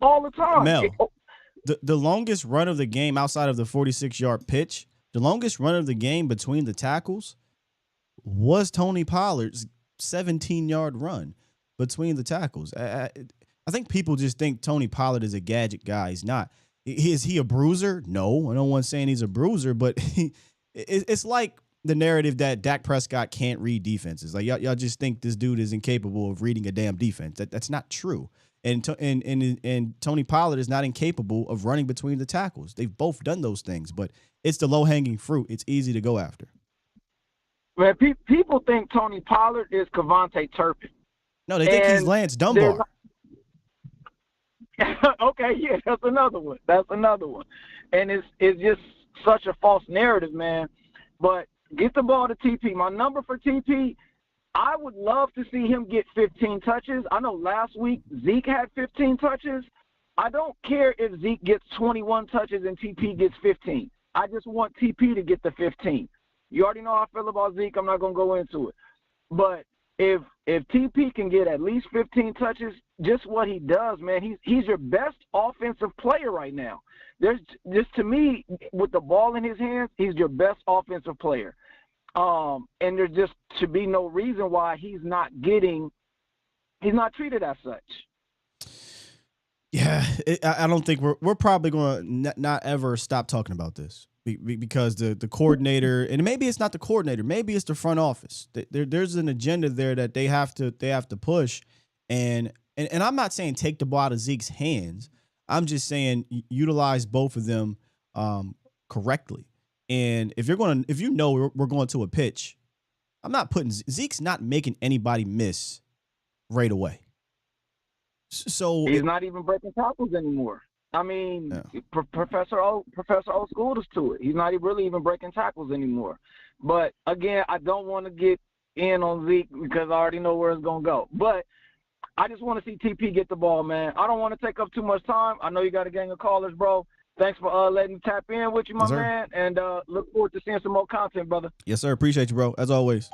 all the time.
Mel, the longest run of the game outside of the 46-yard pitch, the longest run of the game between the tackles was Tony Pollard's 17-yard run between the tackles. I think people just think Tony Pollard is a gadget guy. He's not. Is he a bruiser? No, no one's saying he's a bruiser, but it's like the narrative that Dak Prescott can't read defenses. Like y'all just think this dude is incapable of reading a damn defense. That's not true. And Tony Pollard is not incapable of running between the tackles. They've both done those things, but it's the low-hanging fruit. It's easy to go after.
Man, people think Tony Pollard is Kevontae Turpin.
No, they think he's Lance Dunbar.
Okay, yeah, that's another one. And it's just such a false narrative, man. But get the ball to TP. My number for TP, I would love to see him get 15 touches. I know last week Zeke had 15 touches. I don't care if Zeke gets 21 touches and TP gets 15. I just want TP to get the 15. You already know how I feel about Zeke. I'm not going to go into it. But if TP can get at least 15 touches, just what he does, man, he's your best offensive player right now. There's just, to me, with the ball in his hands, he's your best offensive player. And there just should be no reason why he's not treated as such.
Yeah, I don't think we're probably going to not ever stop talking about this because the coordinator, and maybe it's not the coordinator, maybe it's the front office. There's an agenda there that they have to push, and I'm not saying take the ball out of Zeke's hands. I'm just saying utilize both of them correctly. And if we're going to a pitch, I'm not putting Zeke's not making anybody miss right away. So
he's not even breaking tackles anymore. I mean, yeah. Professor O schooled us to it. He's not really even breaking tackles anymore. But again, I don't want to get in on Zeke because I already know where it's gonna go. But I just want to see TP get the ball, man. I don't want to take up too much time. I know you got a gang of callers, bro. Thanks for letting me tap in with you, my man, and look forward to seeing some more content, brother.
Yes, sir. Appreciate you, bro, as always.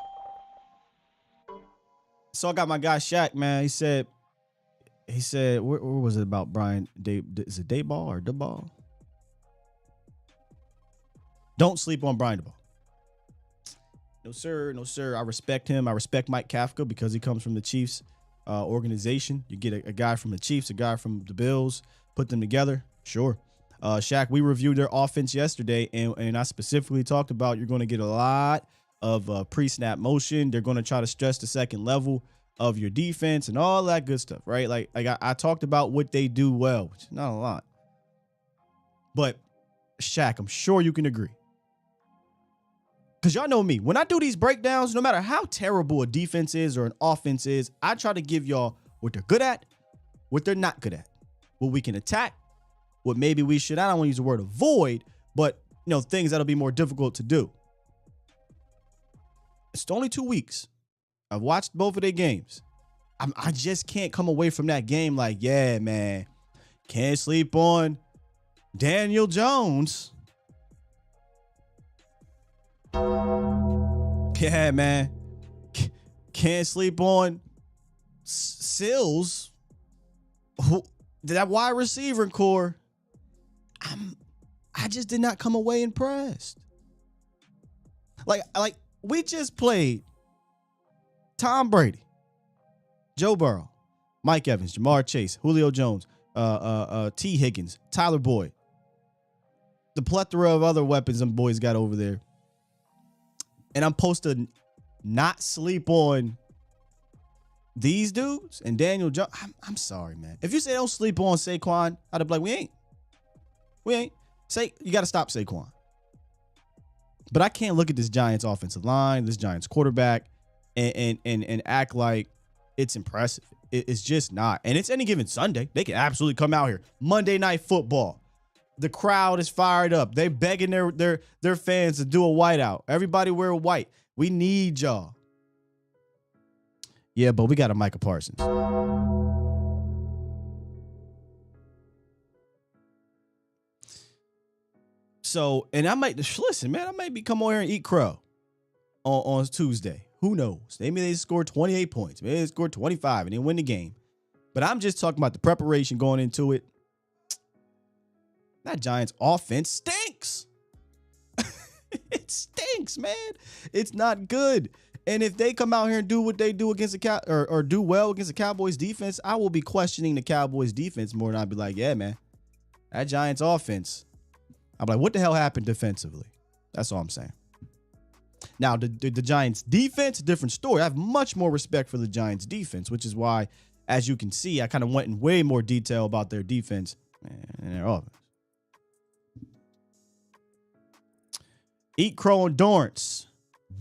So I got my guy Shaq, man. He said, where was it about Brian? Is it Dayball or Dayball? Don't sleep on Brian Dayball. No, sir. No, sir. I respect him. I respect Mike Kafka because he comes from the Chiefs organization. You get a guy from the Chiefs, a guy from the Bills, put them together. Sure. Shaq, we reviewed their offense yesterday, and I specifically talked about you're going to get a lot of pre-snap motion. They're going to try to stress the second level of your defense and all that good stuff, right? Like I talked about what they do well, which is not a lot. But Shaq, I'm sure you can agree. Because y'all know me. When I do these breakdowns, no matter how terrible a defense is or an offense is, I try to give y'all what they're good at, what they're not good at, what we can attack, what maybe we should, I don't want to use the word avoid, but things that'll be more difficult to do. It's only 2 weeks. I've watched both of their games. I just can't come away from that game like, yeah, man, can't sleep on Daniel Jones. Yeah, man, can't sleep on Sills. That wide receiver core. I just did not come away impressed. Like we just played Tom Brady, Joe Burrow, Mike Evans, Jamar Chase, Julio Jones, T. Higgins, Tyler Boyd, the plethora of other weapons them boys got over there. And I'm supposed to not sleep on these dudes and Daniel Jones. I'm sorry, man. If you say don't sleep on Saquon, I'd be like, we ain't. Say you got to stop Saquon. But I can't look at this Giants offensive line, this Giants quarterback, and act like it's impressive. It's just not. And it's any given Sunday. They can absolutely come out here. Monday Night Football. The crowd is fired up. They begging their fans to do a whiteout. Everybody wear white. We need y'all. Yeah, but we got a Micah Parsons. So, and I might listen, man. I might be come on here and eat crow on Tuesday. Who knows? Maybe they scored 28 points. Maybe they scored 25 and they win the game. But I'm just talking about the preparation going into it. That Giants offense stinks. It stinks, man. It's not good. And if they come out here and do what they do against the or do well against the Cowboys defense, I will be questioning the Cowboys defense more than I'd be like, yeah, man, that Giants offense. I'm like, what the hell happened defensively? That's all I'm saying. Now, the Giants defense, different story. I have much more respect for the Giants defense, which is why, as you can see, I kind of went in way more detail about their defense and their offense. Eat crow on Dorrance.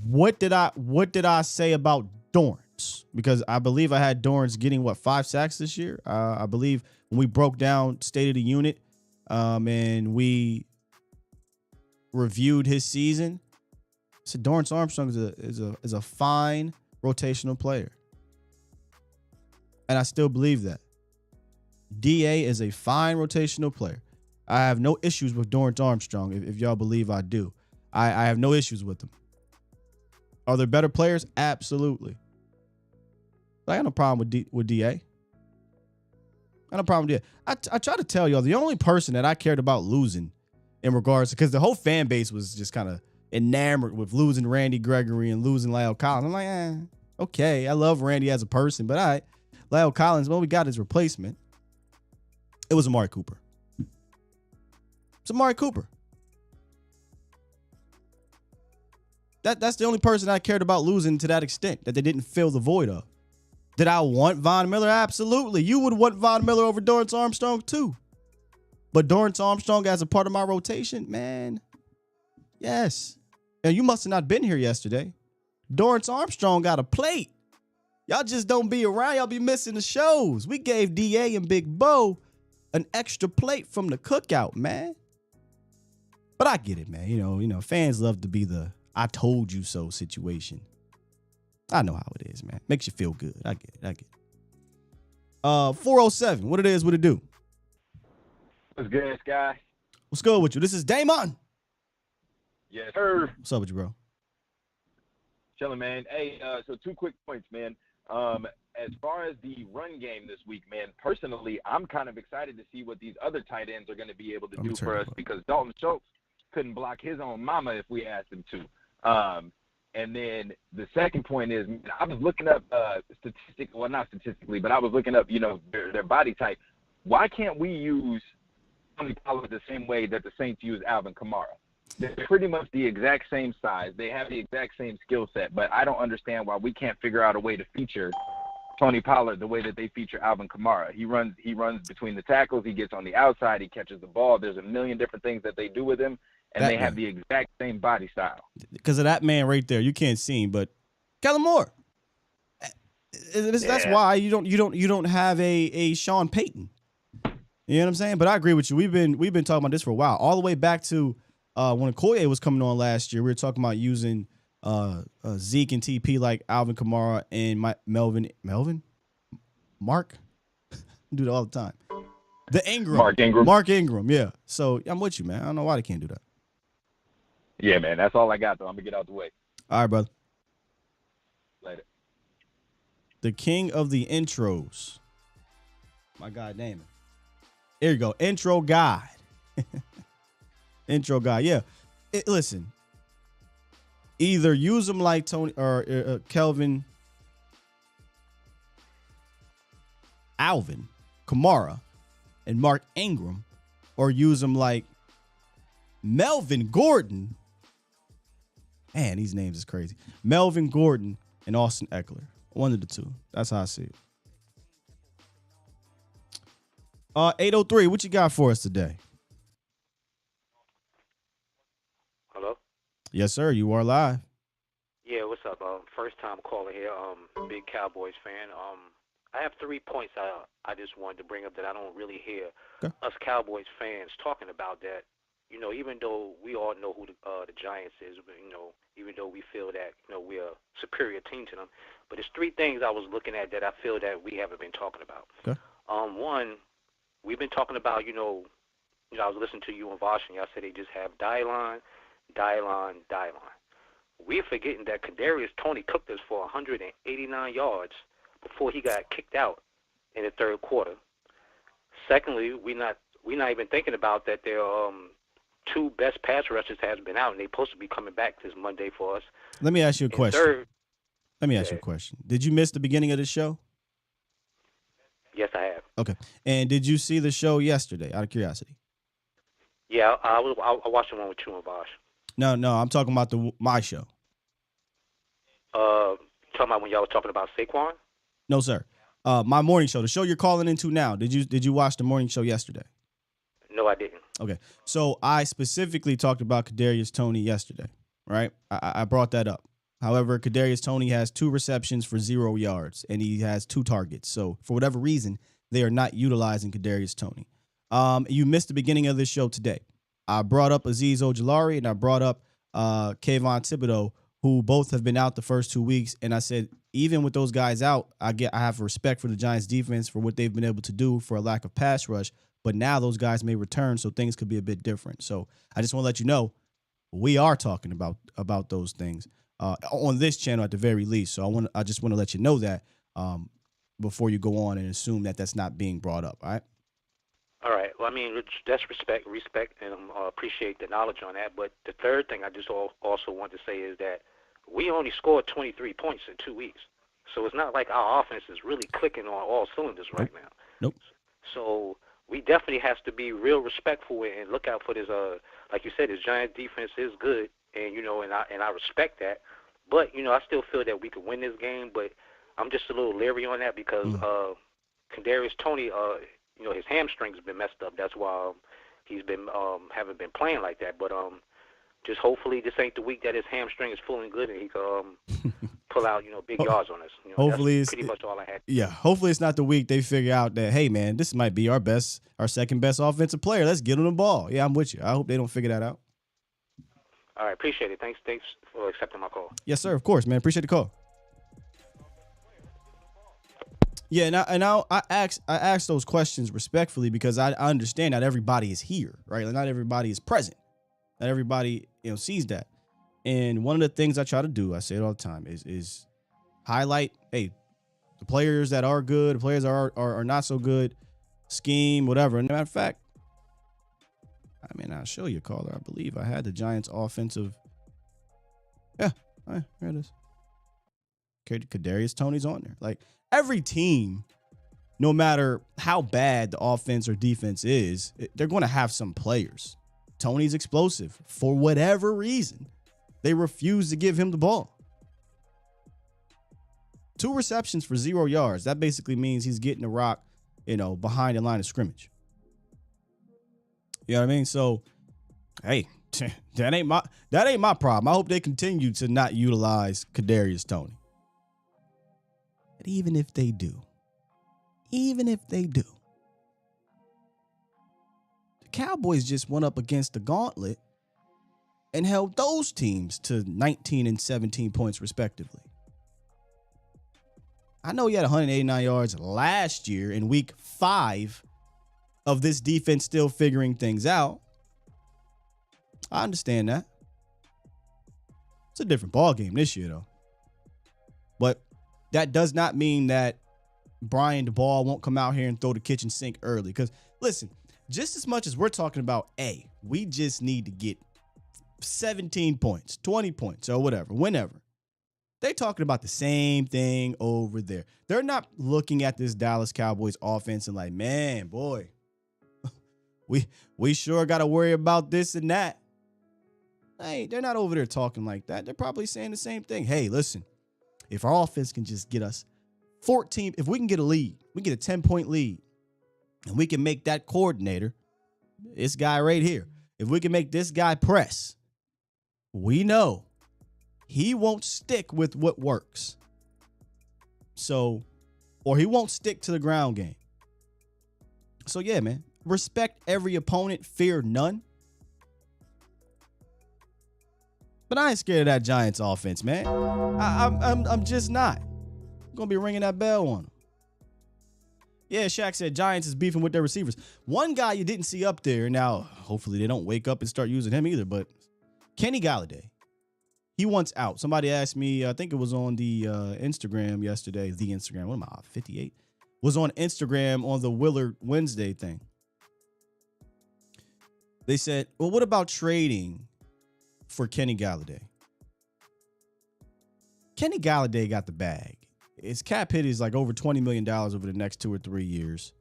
What did I say about Dorrance? Because I believe I had Dorrance getting 5 sacks this year. I believe when we broke down State of the Unit, and we reviewed his season, I said Dorrance Armstrong is a fine rotational player, and I still believe that. DA is a fine rotational player. I have no issues with Dorrance Armstrong. If y'all believe I do, I have no issues with him. Are there better players? Absolutely. I got no problem with DA. I got no problem with DA. I try to tell y'all, the only person that I cared about losing in regards to, because the whole fan base was just kind of enamored with losing Randy Gregory and losing Lyle Collins. I'm like, okay, I love Randy as a person, but all right. Lyle Collins, well, we got his replacement. It was Amari Cooper. It's Amari Cooper. That's the only person I cared about losing to that extent, that they didn't fill the void of. Did I want Von Miller? Absolutely. You would want Von Miller over Dorrance Armstrong too. But Dorrance Armstrong as a part of my rotation, man, yes. And you must have not been here yesterday. Dorrance Armstrong got a plate. Y'all just don't be around. Y'all be missing the shows. We gave DA and Big Bo an extra plate from the cookout, man. But I get it, man. You know, fans love to be the I told you so situation. I know how it is, man. Makes you feel good. I get it. 407. What it is, what it do?
What's good, Sky?
What's good with you? This is Damon.
Yes, sir.
What's up with you, bro?
Chilling, man. Hey, so 2 quick points, man. As far as the run game this week, man, personally, I'm kind of excited to see what these other tight ends are going to be able to do for us, because Dalton Schultz couldn't block his own mama if we asked him to. And then the second point is, I was looking up not statistically, but I was looking up, their body type. Why can't we use Tony Pollard the same way that the Saints use Alvin Kamara? They're pretty much the exact same size. They have the exact same skill set, but I don't understand why we can't figure out a way to feature Tony Pollard the way that they feature Alvin Kamara. He runs between the tackles. He gets on the outside. He catches the ball. There's a million different things that they do with him, and they have the exact same body style. Because
of that man right there, you can't see him, but Kellen Moore. That's why you don't have a Sean Payton. You know what I'm saying? But I agree with you. We've been talking about this for a while, all the way back to when Okoye was coming on last year. We were talking about using Zeke and TP like Alvin Kamara and Mark. Do that all the time. Mark Ingram. Yeah. So I'm with you, man. I don't know why they can't do that.
Yeah, man. That's all I got, though. I'm gonna get out the way.
All right, brother.
Later.
The king of the intros. My God, name it. Here you go. Intro guide. Intro guide. Yeah. Listen. Either use them like Tony or Kelvin, Alvin Kamara, and Mark Ingram, or use them like Melvin Gordon. Man, these names is crazy. Melvin Gordon and Austin Eckler. One of the two. That's how I see it. 803, what you got for us today?
Hello?
Yes, sir. You are live.
Yeah, what's up? First time caller here. Big Cowboys fan. I have 3 points I just wanted to bring up that I don't really hear us Cowboys fans talking about that even though we all know who the Giants is, even though we feel that we're a superior team to them, but there's three things I was looking at that I feel that we haven't been talking about.
Okay.
One, we've been talking about I was listening to you and Vosh, and y'all said they just have Dylon. We're forgetting that Kadarius Toney cooked us for 189 yards before he got kicked out in the third quarter. Secondly, we're not even thinking about that their two best pass rushers has been out, and they're supposed to be coming back this Monday for us.
Let me ask you a question.
Third,
Let me ask you a question. Did you miss the beginning of the show?
Yes, I have.
Okay. And did you see the show yesterday, out of curiosity?
Yeah, I watched the one with you and Vosh.
No, I'm talking about my show.
Talking about when y'all was talking about Saquon?
No, sir. My morning show, the show you're calling into now. Did you watch the morning show yesterday?
No, I didn't.
Okay. So I specifically talked about Kadarius Toney yesterday, right? I brought that up. However, Kadarius Toney has 2 receptions for 0 yards, and he has 2 targets. So for whatever reason, they are not utilizing Kadarius Toney. You missed the beginning of this show today. I brought up Azeez Ojulari and I brought up Kayvon Thibodeau, who both have been out the first 2 weeks. And I said, even with those guys out, I have respect for the Giants defense for what they've been able to do for a lack of pass rush. But now those guys may return, so things could be a bit different. So I just want to let you know, we are talking about those things on this channel at the very least. So I just want to let you know that before you go on and assume that that's not being brought up. All right.
All right. Well, I mean, that's respect, and appreciate the knowledge on that. But the third thing I just also want to say is that we only scored 23 points in 2 weeks. So it's not like our offense is really clicking on all cylinders right now.
Nope.
So we definitely have to be real respectful and look out for this. Like you said, this Giants defense is good, and and I respect that. But I still feel that we could win this game. But I'm just a little leery on that because Kadarius Toney, his hamstrings have been messed up. That's why he's been haven't been playing like that. But just hopefully this ain't the week that his hamstring is feeling good and he can pull out big yards on us.
Hopefully
that's pretty much all I had.
Yeah, hopefully it's not the week they figure out that, hey man, this might be our second best offensive player. Let's get him the ball. Yeah, I'm with you. I hope they don't figure that out.
All right, appreciate it. Thanks for accepting my call.
Yes, sir. Of course, man. Appreciate the call. Yeah, and I ask those questions respectfully because I understand not everybody is here, right? Like not everybody is present. Not everybody sees that. And one of the things I try to do, I say it all the time, is highlight, hey, the players that are good, the players are not so good, scheme, whatever. And matter of fact, I'll show you, caller. I believe I had the Giants offensive. Yeah, all right, there it is. Kadarius Toney's on there. Like every team, no matter how bad the offense or defense is, they're going to have some players. Toney's explosive. For whatever reason, they refuse to give him the ball. 2 receptions for 0 yards. That basically means he's getting the rock, behind the line of scrimmage. You know what I mean? So, hey, that ain't my problem. I hope they continue to not utilize Kadarius Toney. But even if they do, the Cowboys just went up against the gauntlet and held those teams to 19 and 17 points respectively. I know he had 189 yards last year in week 5 of this defense still figuring things out. I understand that. It's a different ball game this year, though. But that does not mean that Brian DeBall won't come out here and throw the kitchen sink early. Because, listen, just as much as we're talking about, we just need to get 17 points, 20 points, or whatever, whenever. They're talking about the same thing over there. They're not looking at this Dallas Cowboys offense and like, man, boy, we sure got to worry about this and that. Hey, they're not over there talking like that. They're probably saying the same thing. Hey, listen, if our offense can just get us 14, if we can get a lead, we get a 10-point lead, and we can make that coordinator, this guy right here, if we can make this guy press, we know he won't stick with what works. So, or he won't stick to the ground game. So, yeah, man, respect every opponent, fear none. But I ain't scared of that Giants offense, man. I'm just not. I'm gonna be ringing that bell on them. Yeah, Shaq said Giants is beefing with their receivers. One guy you didn't see up there. Now, hopefully they don't wake up and start using him either. But Kenny Galladay, he wants out. Somebody asked me, I think it was on the Instagram yesterday. The Instagram, what am I, 58? Was on Instagram on the Willard Wednesday thing. They said, well, what about trading for Kenny Galladay? Kenny Galladay got the bag. His cap hit is like over $20 million over the next 2 or 3 years.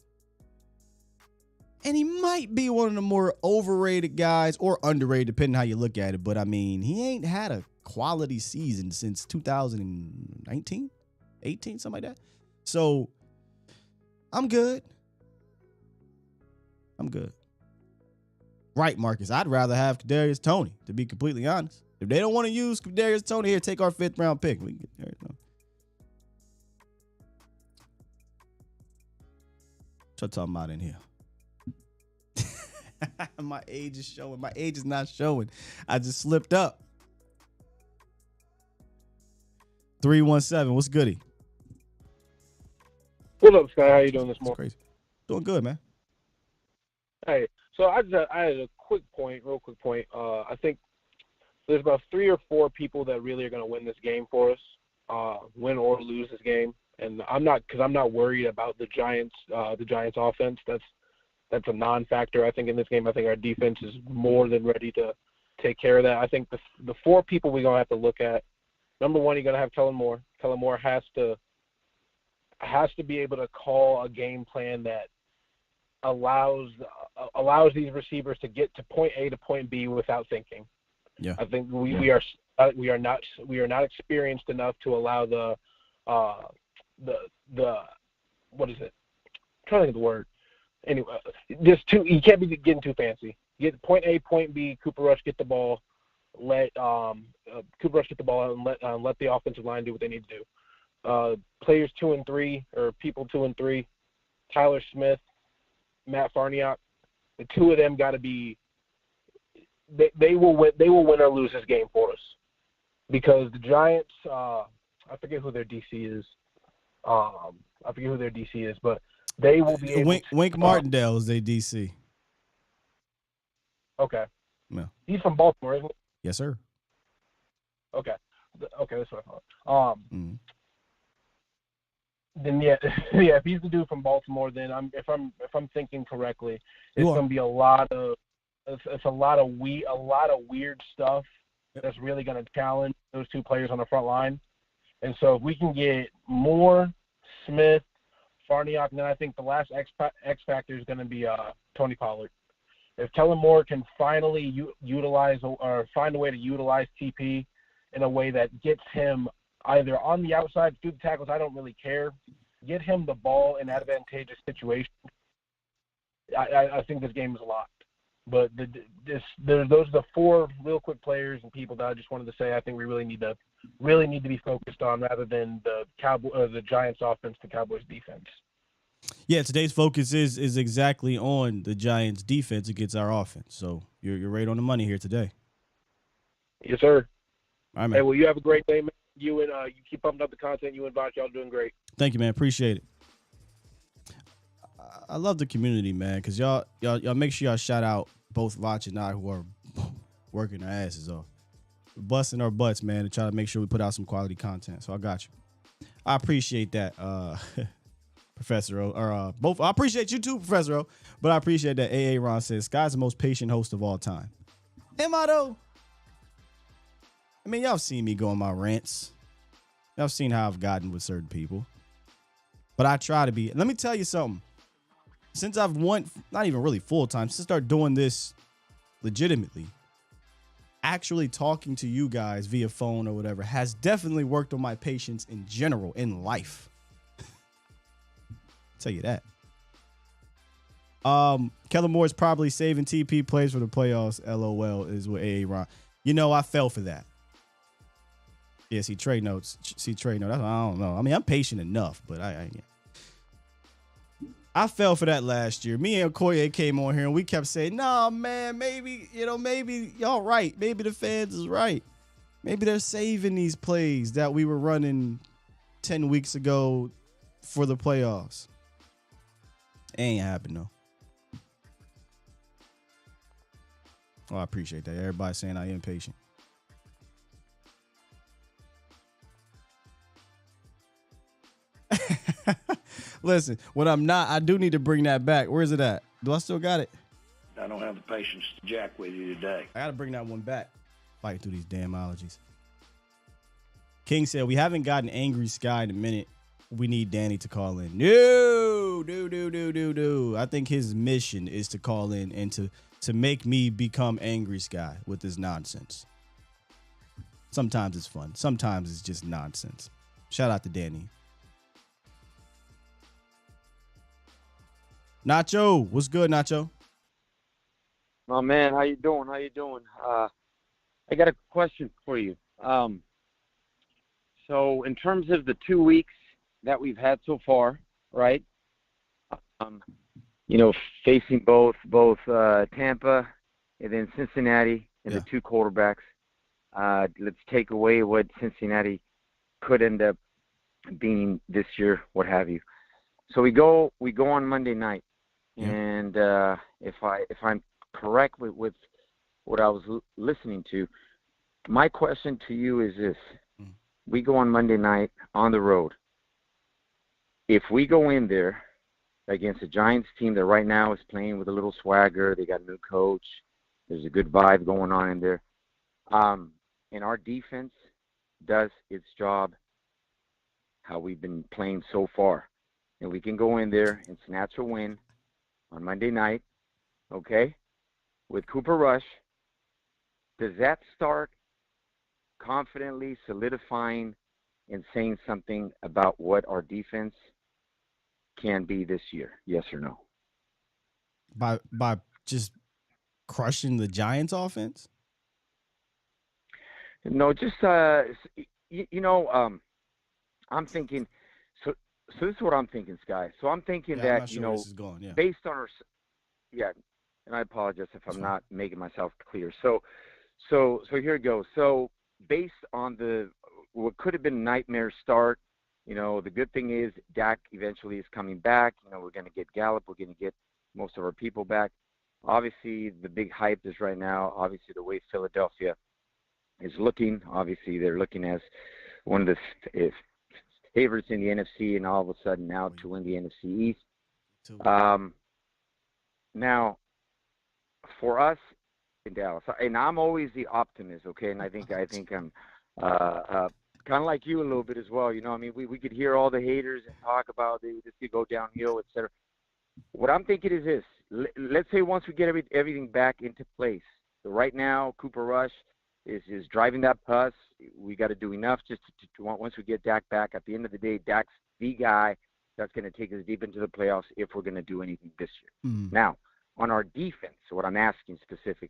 And he might be one of the more overrated guys or underrated, depending how you look at it. But, I mean, he ain't had a quality season since 2019, 18, something like that. So, I'm good. Right, Marcus. I'd rather have Kadarius Toney, to be completely honest. If they don't want to use Kadarius Toney, here, take our 5th round pick. We can get Kadarius Toney. What y'all talking about in here? My age is showing. My age is not showing. I just slipped up. 317. What's goody?
What up, Sky? How you doing this morning?
Crazy. Doing good, man.
Hey, so I had a real quick point. I think there's about 3 or 4 people that really are going to win this game for us, win or lose this game. And I'm not worried about the Giants offense. That's a non-factor. I think in this game, I think our defense is more than ready to take care of that. I think the 4 people we're gonna have to look at. Number 1, you're gonna have Kellen Moore. Kellen Moore has to be able to call a game plan that allows these receivers to get to point A to point B without thinking.
Yeah.
I think we are not experienced enough to allow the what is it? I'm trying to think of the word. Anyway, you can't be getting too fancy. Get point A, point B. Cooper Rush get the ball. Let Cooper Rush get the ball and let the offensive line do what they need to do. Players 2 and 3 or people 2 and 3. Tyler Smith, Matt Farniok. The 2 of them got to be. They will win or lose this game for us because the Giants. I forget who their DC is. But they will be able
Wink Martindale is their DC.
Okay.
Yeah.
He's from Baltimore, isn't he?
Yes, sir.
Okay, that's what I thought. Then if he's the dude from Baltimore, then if I'm thinking correctly, it's going to be a lot of weird stuff that's really going to challenge those 2 players on the front line. And so if we can get Moore, Smith, Farniok, and then I think the last X factor is going to be Tony Pollard. If Kellen Moore can finally utilize or find a way to utilize TP in a way that gets him either on the outside through the tackles, I don't really care. Get him the ball in advantageous situations. I think this game is locked. But those are the 4 real quick players and people that I just wanted to say I think we really need to be focused on rather than the Giants offense, the Cowboys defense.
Yeah, today's focus is exactly on the Giants defense against our offense. So you're right on the money here today.
Yes, sir.
All right, man.
Hey, well, you have a great day, man. You and you keep pumping up the content. You and Bosh, y'all doing great.
Thank you, man. Appreciate it. I love the community, man, because y'all make sure y'all shout out both Vach and I who are working our asses off. We're busting our butts, man, to try to make sure we put out some quality content. So I got you. I appreciate that, Professor O. Or both. I appreciate you too, Professor O. But I appreciate that AA Ron says Sky's the most patient host of all time. Am I though? I mean, y'all seen me go on my rants. Y'all seen how I've gotten with certain people. But I try to be. Let me tell you something. Since I've won, not even really full time, since I started doing this legitimately, actually talking to you guys via phone or whatever has definitely worked on my patience in general in life. Tell you that. Kellen Moore is probably saving TP plays for the playoffs. LOL is what AA Ron. You know, I fell for that. Yeah, see trade notes. I don't know. I mean, I'm patient enough, but I fell for that last year. Me and Okoye came on here and we kept saying, nah, man, maybe y'all right. Maybe the fans is right. Maybe they're saving these plays that we were running 10 weeks ago for the playoffs. Ain't happening though. Oh, I appreciate that. Everybody saying I am patient. Listen, when I'm not, I do need to bring that back. Where is it at? Do I still got it?
I don't have the patience to jack with you today.
I got to bring that one back. Fighting through these damn allergies. King said, we haven't gotten Angry Sky in a minute. We need Danny to call in. No. I think his mission is to call in and to make me become Angry Sky with this nonsense. Sometimes it's fun. Sometimes it's just nonsense. Shout out to Danny. Nacho, what's good, Nacho?
Oh man, how you doing? I got a question for you. So in terms of the 2 weeks that we've had so far, right? Facing both Tampa and then Cincinnati and the two quarterbacks. Let's take away what Cincinnati could end up being this year, what have you. So we go on Monday night, and if I'm correct with what I was listening to, my question to you is this: we go on Monday night on the road. If we go in there against a Giants team that right now is playing with a little swagger, they got a new coach, there's a good vibe going on in there, and our defense does its job how we've been playing so far, and we can go in there and snatch a win on Monday night, okay, with Cooper Rush, does that start confidently solidifying and saying something about what our defense can be this year? Yes or no?
By just crushing the Giants offense?
No, just I'm thinking. So this is what I'm thinking, Sky. So I'm thinking that
I'm not sure where this is going,
based on our, and I apologize if I'm not making myself clear. So here it goes. So based on what could have been a nightmare start, the good thing is Dak eventually is coming back. We're going to get Gallup. We're going to get most of our people back. Obviously, the big hype is right now, obviously, the way Philadelphia is looking. Obviously, they're looking as one of the favorites in the NFC, and all of a sudden now to win the NFC East. Now, for us in Dallas, and I'm always the optimist, okay? And I think I'm kind of like you a little bit as well. We could hear all the haters and talk about this could go downhill, etc. What I'm thinking is this: let's say once we get everything back into place. So right now, Cooper Rush is driving that bus. We got to do enough just to once we get Dak back. At the end of the day, Dak's the guy that's going to take us deep into the playoffs if we're going to do anything this year. Now, on our defense, what I'm asking specifically.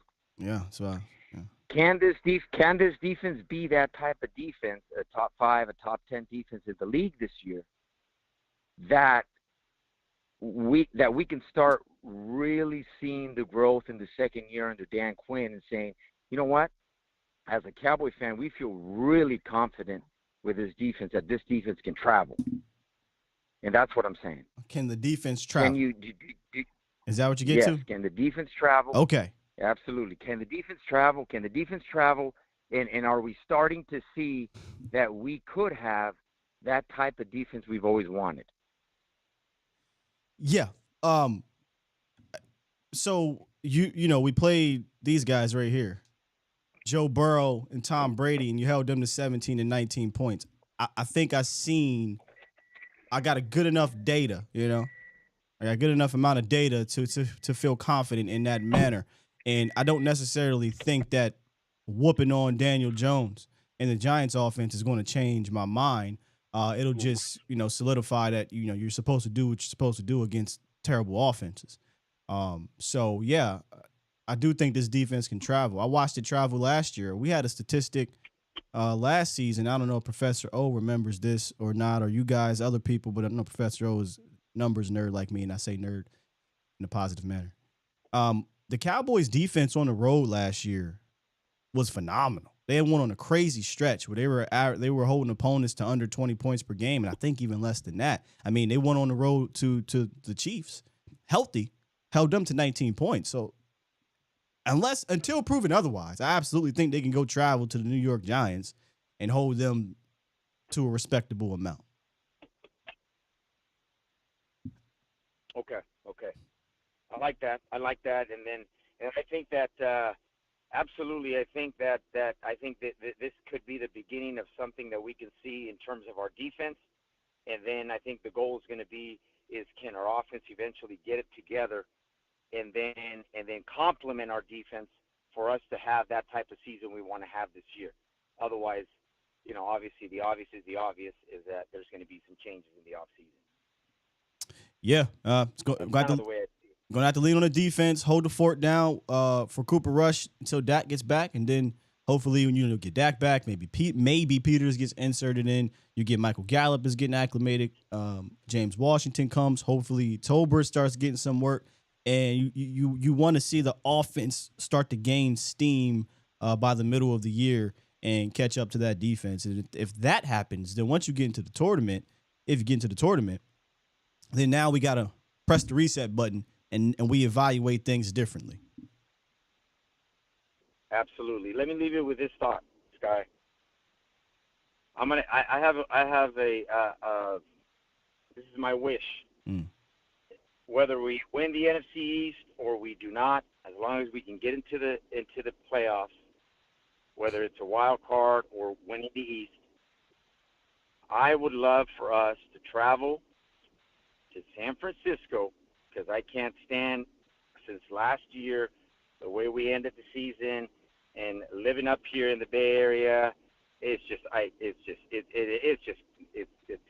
Can this defense be that type of defense, a top 5, a top 10 defense in the league this year, that we can start really seeing the growth in the second year under Dan Quinn and saying, you know what, as a Cowboy fan, we feel really confident with this defense that this defense can travel, and that's what I'm saying.
Can the defense travel? Is that what you get
yes,
to?
Can the defense travel?
Okay.
Absolutely. Can the defense travel? And are we starting to see that we could have that type of defense we've always wanted?
Yeah. So we played these guys right here, Joe Burrow and Tom Brady, and you held them to 17 and 19 points. I think I got a good enough data, I got a good enough amount of data to feel confident in that manner. And I don't necessarily think that whooping on Daniel Jones and the Giants offense is going to change my mind. It'll just, solidify that, you're supposed to do what you're supposed to do against terrible offenses. So, yeah, I do think this defense can travel. I watched it travel last year. We had a statistic last season. I don't know if Professor O remembers this or not, or you guys, other people, but I know Professor O is numbers nerd like me, and I say nerd in a positive manner. The Cowboys defense on the road last year was phenomenal. They had won on a crazy stretch where they were holding opponents to under 20 points per game, and I think even less than that. I mean, they went on the road to the Chiefs, healthy, held them to 19 points. So until proven otherwise, I absolutely think they can go travel to the New York Giants and hold them to a respectable amount.
Okay. I like that. And I think that absolutely. I think that this could be the beginning of something that we can see in terms of our defense. And then I think the goal is going to be can our offense eventually get it together, and then complement our defense for us to have that type of season we want to have this year. Otherwise, obviously the obvious is that there's going to be some changes in the offseason.
Yeah, going to have to lean on the defense, hold the fort down for Cooper Rush until Dak gets back, and then hopefully when you get Dak back, maybe Peters gets inserted in. You get Michael Gallup is getting acclimated. James Washington comes. Hopefully Tolbert starts getting some work, and you want to see the offense start to gain steam by the middle of the year and catch up to that defense. And if that happens, then once you get into the tournament, then now we got to press the reset button and we evaluate things differently.
Absolutely. Let me leave you with this thought, Sky. I have a this is my wish. Whether we win the NFC East or we do not, as long as we can get into the playoffs, whether it's a wild card or winning the East, I would love for us to travel to San Francisco, because I can't stand, since last year, the way we ended the season and living up here in the Bay Area. It's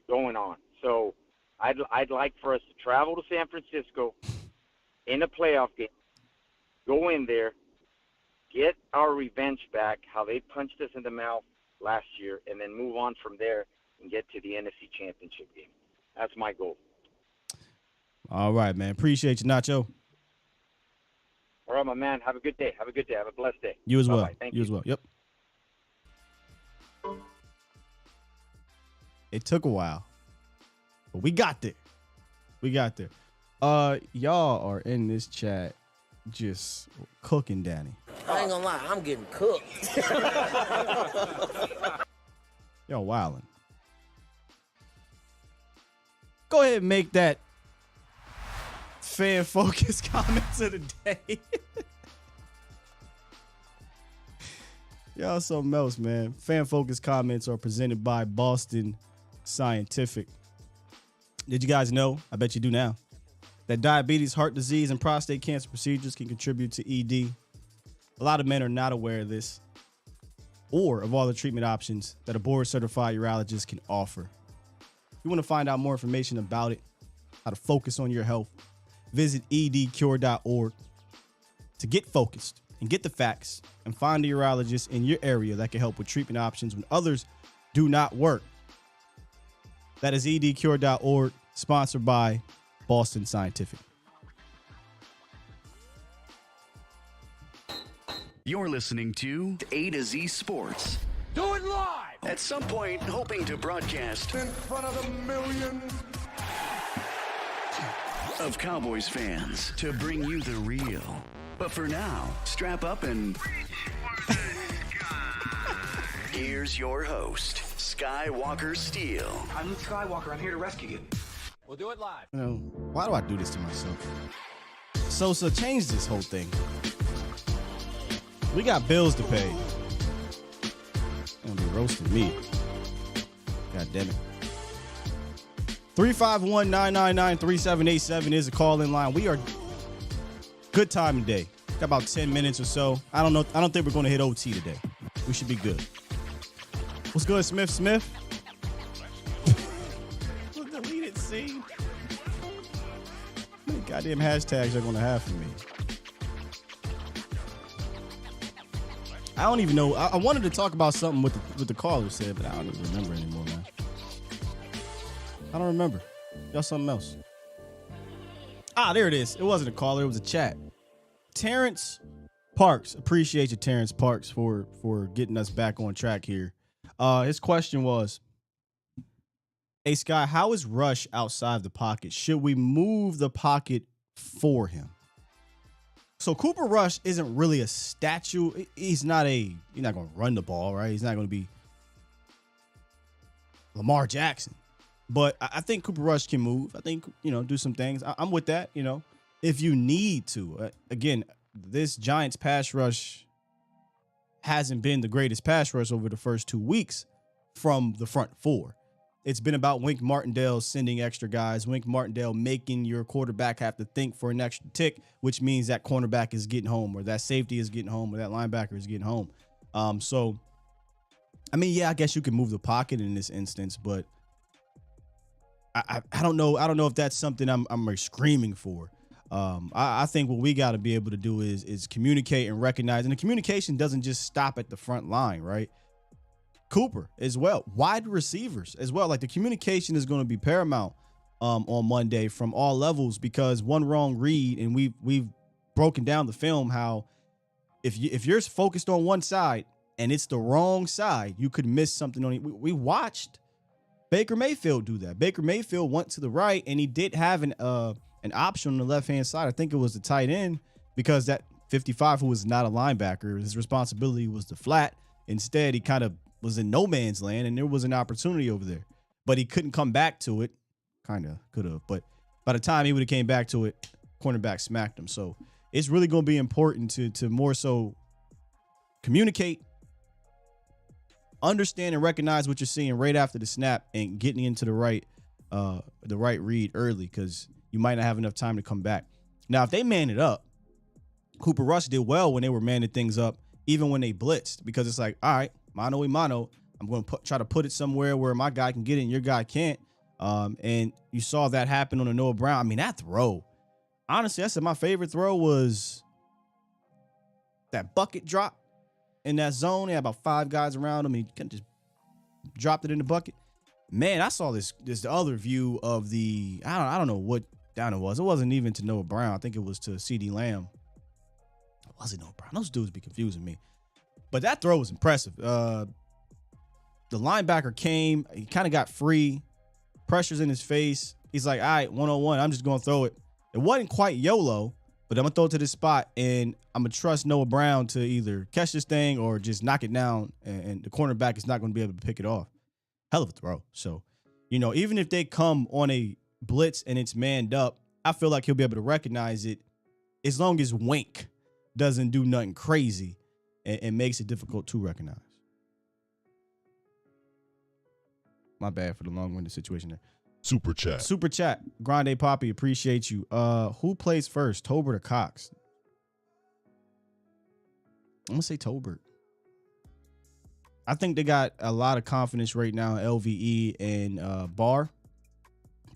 going on. So I'd like for us to travel to San Francisco in a playoff game, go in there, get our revenge back, how they punched us in the mouth last year, and then move on from there and get to the NFC Championship game. That's my goal.
All right, man. Appreciate you, Nacho.
All right, my man. Have a good day. Have a blessed day.
You as well.
Bye-bye. Thank you.
You as well. Yep. It took a while, but we got there. Y'all are in this chat just cooking Danny.
I ain't gonna lie, I'm getting cooked.
Y'all wildin'. Go ahead and make that fan focus comments of the day. Y'all something else, man. Fan focus comments are presented by Boston Scientific. Did you guys know? I bet you do now, that diabetes, heart disease, and prostate cancer procedures can contribute to ED. A lot of men are not aware of this or of all the treatment options that a board-certified urologist can offer. If you want to find out more information about it, how to focus on your health, visit edcure.org to get focused and get the facts and find a urologist in your area that can help with treatment options when others do not work. That is edcure.org, sponsored by Boston Scientific.
You're listening to A to Z Sports.
Do it live!
At some point, hoping to broadcast
In front of the millions
of Cowboys fans to bring you the real. But for now, strap up and here's your host, Skywalker Steele.
I'm Luke Skywalker. I'm here to rescue you. We'll do it live.
You know, why do I do this to myself? Sosa, change this whole thing. We got bills to pay. You're gonna be roasting me. God damn it. 351-999-3787 is a call-in line. We are good time today. Got about 10 minutes or so. I don't know. I don't think we're going to hit OT today. We should be good. What's good, Smith? Deleted scene. How many goddamn hashtags are going to have for me? I don't even know. I wanted to talk about something with the caller said, but I don't even remember anymore, man. I don't remember. Y'all something else. Ah, there it is. It wasn't a caller. It was a chat. Terrence Parks, appreciate you, Terrence Parks, for getting us back on track here. His question was, hey, Sky, how is Rush outside the pocket? Should we move the pocket for him? So Cooper Rush isn't really a statue. He's not going to run the ball, right? He's not going to be Lamar Jackson. But I think Cooper Rush can move. I think, do some things. I'm with that, if you need to. Again, this Giants pass rush hasn't been the greatest pass rush over the first 2 weeks from the front four. It's been about Wink Martindale sending extra guys, Wink Martindale making your quarterback have to think for an extra tick, which means that cornerback is getting home, or that safety is getting home, or that linebacker is getting home. I guess you can move the pocket in this instance, but I don't know. I don't know if that's something I'm screaming for. I think what we got to be able to do is communicate and recognize, and the communication doesn't just stop at the front line, right? Cooper as well, wide receivers as well. Like, the communication is going to be paramount on Monday from all levels, because one wrong read, and we've broken down the film how if you're focused on one side and it's the wrong side, you could miss something on it. We watched Baker Mayfield do that. Baker Mayfield went to the right, and he did have an option on the left-hand side. I think it was the tight end, because that 55, who was not a linebacker, his responsibility was the flat. Instead, he kind of was in no man's land, and there was an opportunity over there. But he couldn't come back to it. Kind of could have. But by the time he would have came back to it, cornerback smacked him. So it's really going to be important to more so communicate, understand and recognize what you're seeing right after the snap, and getting into the right read early, because you might not have enough time to come back. Now, if they man it up, Cooper Rush did well when they were manning things up, even when they blitzed, because it's like, all right, mano y mano, I'm going to try to put it somewhere where my guy can get it and your guy can't. And you saw that happen on the Noah Brown. I mean, that throw, honestly, I said my favorite throw was that bucket drop in that zone. They had about 5 guys around him, and he kind of just dropped it in the bucket. Man, I saw this other view of the, I don't know what down it was. It wasn't even to Noah Brown. I think it was to CeeDee Lamb. Was it Noah Brown? Those dudes be confusing me. But that throw was impressive. The linebacker came. He kind of got free. Pressure's in his face. He's like, all right, 1-on-1. I'm just going to throw it. It wasn't quite YOLO, but I'm going to throw it to this spot, and I'm going to trust Noah Brown to either catch this thing or just knock it down, and the cornerback is not going to be able to pick it off. Hell of a throw. So, even if they come on a blitz and it's manned up, I feel like he'll be able to recognize it, as long as Wink doesn't do nothing crazy and makes it difficult to recognize. My bad for the long-winded situation there.
Super chat.
Grande Poppy, appreciate you. Who plays first, Tolbert or Cox? I'm going to say Tolbert. I think they got a lot of confidence right now in LVE and Barr.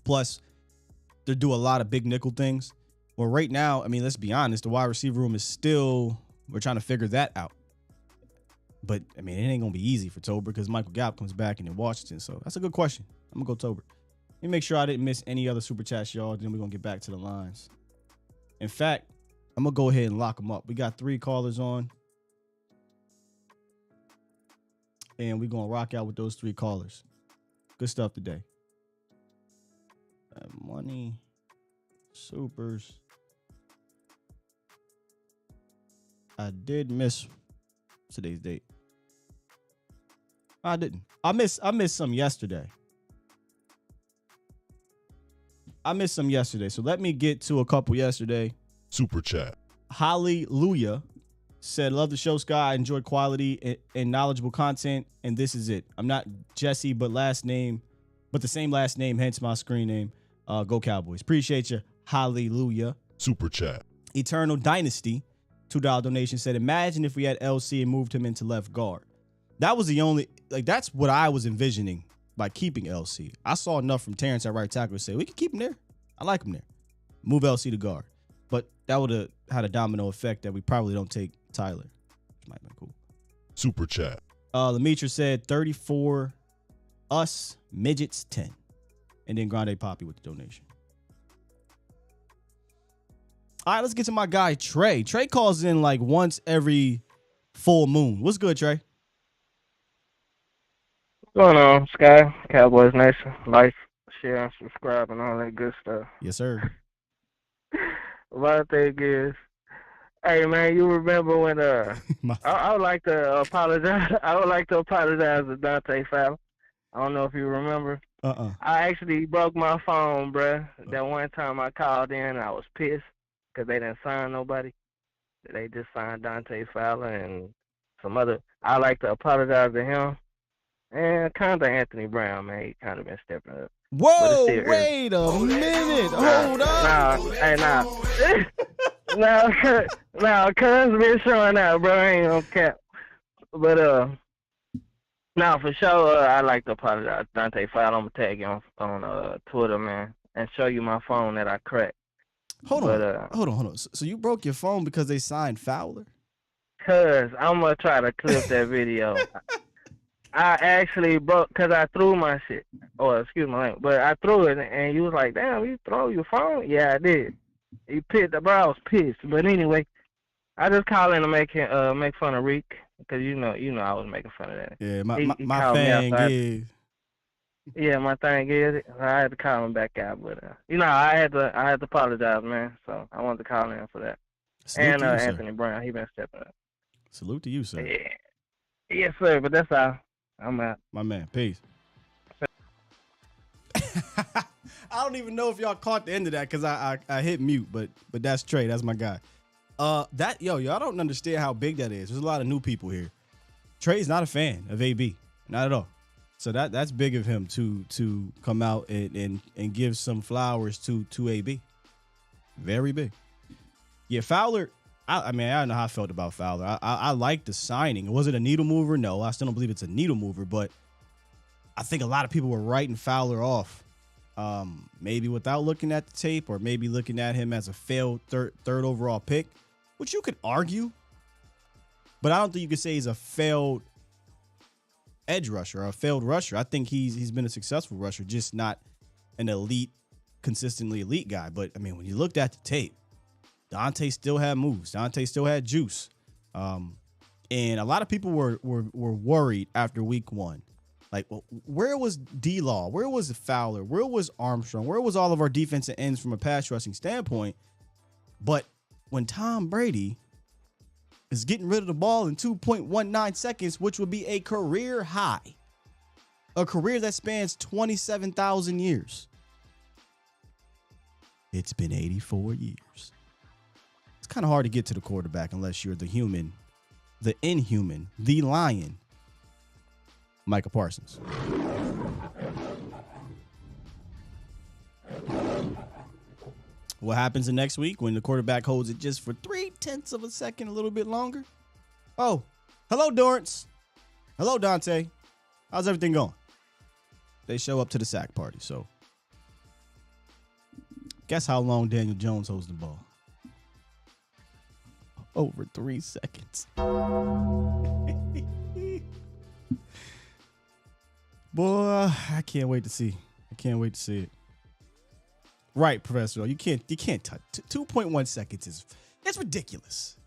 Plus, they do a lot of big nickel things. Well, right now, I mean, let's be honest, the wide receiver room is still, we're trying to figure that out. But, I mean, it ain't going to be easy for Tolbert, because Michael Gallup comes back in Washington. So that's a good question. I'm going to go Tolbert. Let me make sure I didn't miss any other super chats, y'all. Then we're going to get back to the lines. In fact, I'm going to go ahead and lock them up. We got 3 callers on. And we're going to rock out with those 3 callers. Good stuff today. Money, supers. I did miss today's date. I didn't. I missed some yesterday. So let me get to a couple yesterday.
Super chat.
Hallelujah said, love the show, Sky. I enjoy quality and knowledgeable content, and this is it. I'm not Jesse, but the same last name, hence my screen name. Go Cowboys. Appreciate you. Hallelujah.
Super chat.
Eternal Dynasty, $2 donation, said, imagine if we had LC and moved him into left guard. That was the only, that's what I was envisioning by keeping LC. I saw enough from Terrence at right tackle to say, we can keep him there. I like him there. Move LC to guard. But that would have had a domino effect that we probably don't take Tyler, which might have been cool.
Super chat.
Lemitra said 34, us, midgets 10. And then Grande Poppy with the donation. All right, let's get to my guy, Trey. Trey calls in like once every full moon. What's good, Trey?
What's going on, Sky? Cowboys Nation. Like, share, and subscribe, and all that good stuff.
Yes, sir.
My thing is, hey, man, you remember when I would like to apologize. I would like to apologize to Dante Fowler. I don't know if you remember. I actually broke my phone, bruh. That one time I called in, I was pissed because they didn't sign nobody. They just signed Dante Fowler and some other. I like to apologize to him. And kind of Anthony Brown, man. He kind of been stepping up.
Whoa, wait a minute. Hold up.
Now, cuz been showing out, bro. I ain't no cap. But, now for sure, I like to apologize. Dante Fowler, I'm going to tag you on Twitter, man, and show you my phone that I cracked.
Hold on. So you broke your phone because they signed Fowler?
Cuz I'm going to try to clip that video. I actually broke because I threw my shit. Oh, excuse my language. But I threw it, and you was like, damn, you throw your phone? Yeah, I did. He pissed. Bro, I was pissed. But anyway, I just called in to make fun of Reek because you know I was making fun of that.
Yeah, my thing is.
Yeah, my thing is I had to call him back out, but I had to apologize, man. So I wanted to call in for that.
Salute to you,
Anthony
sir.
Brown, he been stepping up.
Salute to you, sir.
Yeah. Yes, sir. But that's all. I'm out.
My man, peace. I don't even know if y'all caught the end of that because I hit mute, but that's Trey. That's my guy. Y'all don't understand how big that is. There's a lot of new people here. Trey's not a fan of AB, not at all. So that's big of him to come out and give some flowers to AB. Very big. Yeah, Fowler. I mean, I don't know how I felt about Fowler. I like the signing. Was it a needle mover? No, I still don't believe it's a needle mover, but I think a lot of people were writing Fowler off, maybe without looking at the tape or maybe looking at him as a failed third overall pick, which you could argue, but I don't think you could say he's a failed edge rusher or a failed rusher. I think he's been a successful rusher, just not an elite, consistently elite guy. But, I mean, when you looked at the tape, Dante still had moves. Dante still had juice. And a lot of people were worried after week one. Like, well, where was D-Law? Where was Fowler? Where was Armstrong? Where was all of our defensive ends from a pass rushing standpoint? But when Tom Brady is getting rid of the ball in 2.19 seconds, which would be a career high, a career that spans 27,000 years, it's been 84 years. It's kind of hard to get to the quarterback unless you're the human, the inhuman, the lion, Micah Parsons. What happens the next week when the quarterback holds it just for 0.3 of a second, a little bit longer? Oh, hello, Dorrance. Hello, Dante. How's everything going? They show up to the sack party, so guess how long Daniel Jones holds the ball? Over 3 seconds. Boy, I can't wait to see. I can't wait to see it. Right, Professor. You can't touch 2.1 seconds that's ridiculous.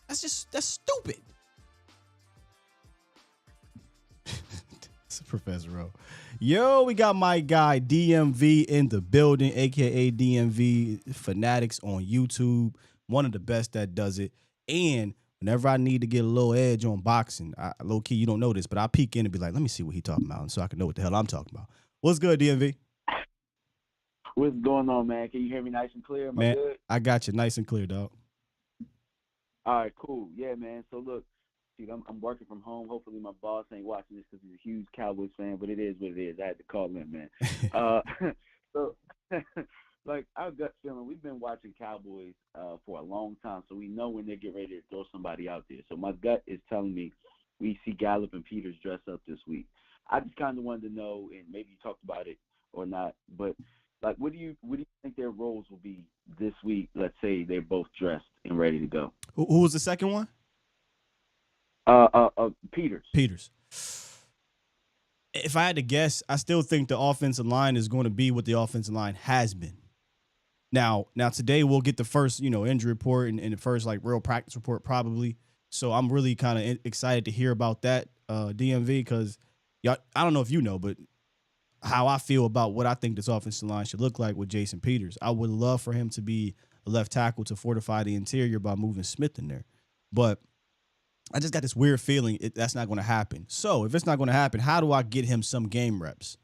That's stupid. It's Professor O. Yo, we got my guy DMV in the building, aka DMV Fanatics on YouTube. One of the best that does it. And whenever I need to get a little edge on boxing, low key, you don't know this, but I peek in and be like, let me see what he talking about, so I can know what the hell I'm talking about. What's good, DMV?
What's going on, man? Can you hear me nice and clear? Am
Man,
I good?
I got you nice and clear, dog.
All right, cool. Yeah, man. So look, dude, I'm working from home. Hopefully my boss ain't watching this because he's a huge Cowboys fan, but it is what it is. I had to call him, man. So, like, our gut feeling, we've been watching Cowboys for a long time, so we know when they get ready to throw somebody out there. So my gut is telling me we see Gallup and Peters dress up this week. I just kind of wanted to know, and maybe you talked about it or not, but like, what do you think their roles will be this week? Let's say they're both dressed and ready to go.
Who was the second one?
Peters.
Peters. If I had to guess, I still think the offensive line is going to be what the offensive line has been. Now today we'll get the first, injury report and the first like real practice report probably. So I'm really kind of excited to hear about that DMV because y'all, I don't know if you know, but how I feel about what I think this offensive line should look like with Jason Peters. I would love for him to be a left tackle to fortify the interior by moving Smith in there. But I just got this weird feeling that's not going to happen. So if it's not going to happen, how do I get him some game reps?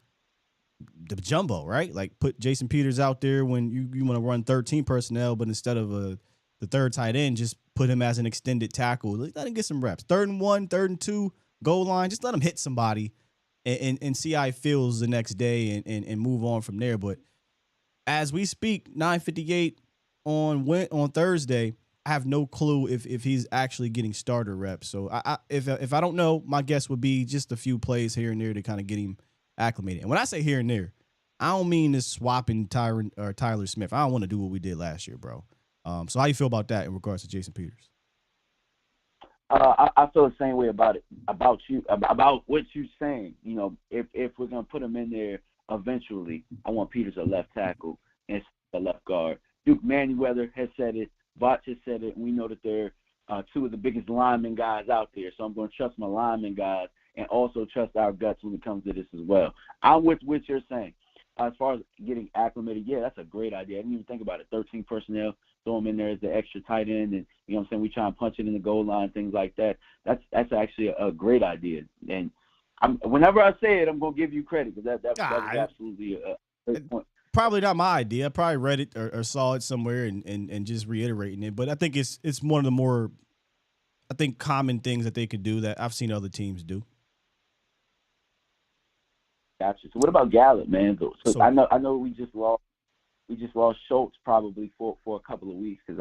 The jumbo, right? Like put Jason Peters out there when you want to run 13 personnel, but instead of the third tight end, just put him as an extended tackle. Let him get some reps. 3rd and 1, 3rd and 2, goal line. Just let him hit somebody and see how he feels the next day and move on from there. But as we speak, 9:58 on Thursday, I have no clue if he's actually getting starter reps. So if I don't know, my guess would be just a few plays here and there to kind of get him acclimated. And when I say here and there, I don't mean this swapping Tyler Smith. I don't want to do what we did last year, bro. So how you feel about that in regards to Jason Peters?
I feel the same way about what you're saying. If we're gonna put him in there eventually, I want Peters a left tackle and a left guard. Duke Manyweather has said it. Vach has said it. And we know that they're two of the biggest lineman guys out there. So I'm going to trust my lineman guys and also trust our guts when it comes to this as well. I'm with what you're saying. As far as getting acclimated, yeah, that's a great idea. I didn't even think about it. 13 personnel, throw them in there as the extra tight end, and we try and punch it in the goal line, things like that. That's actually a great idea. And whenever I say it, I'm going to give you credit because that was absolutely a great point.
Probably not my idea. I probably read it or saw it somewhere and just reiterating it. But I think it's one of the more, common things that they could do that I've seen other teams do.
Gotcha. So what about Gallup, man? So I know we just lost Schultz probably for a couple of weeks because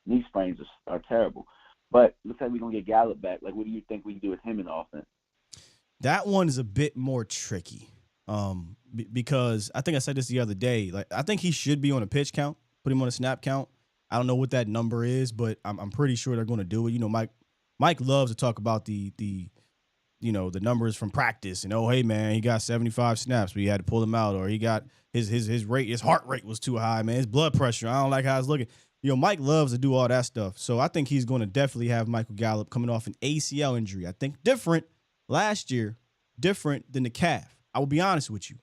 knee sprains are terrible. But looks like we're gonna get Gallup back. Like, what do you think we can do with him in offense?
That one is a bit more tricky. Because I think I said this the other day. Like, I think he should be on a pitch count, put him on a snap count. I don't know what that number is, but I'm pretty sure they're going to do it. Mike loves to talk about the numbers from practice and, oh, hey man, he got 75 snaps, we had to pull him out, or he got his heart rate was too high, man, his blood pressure, I don't like how it's looking. Mike loves to do all that stuff. So I think he's going to definitely have Michael Gallup coming off an ACL injury. I think different last year, different than the calf. I will be honest with you.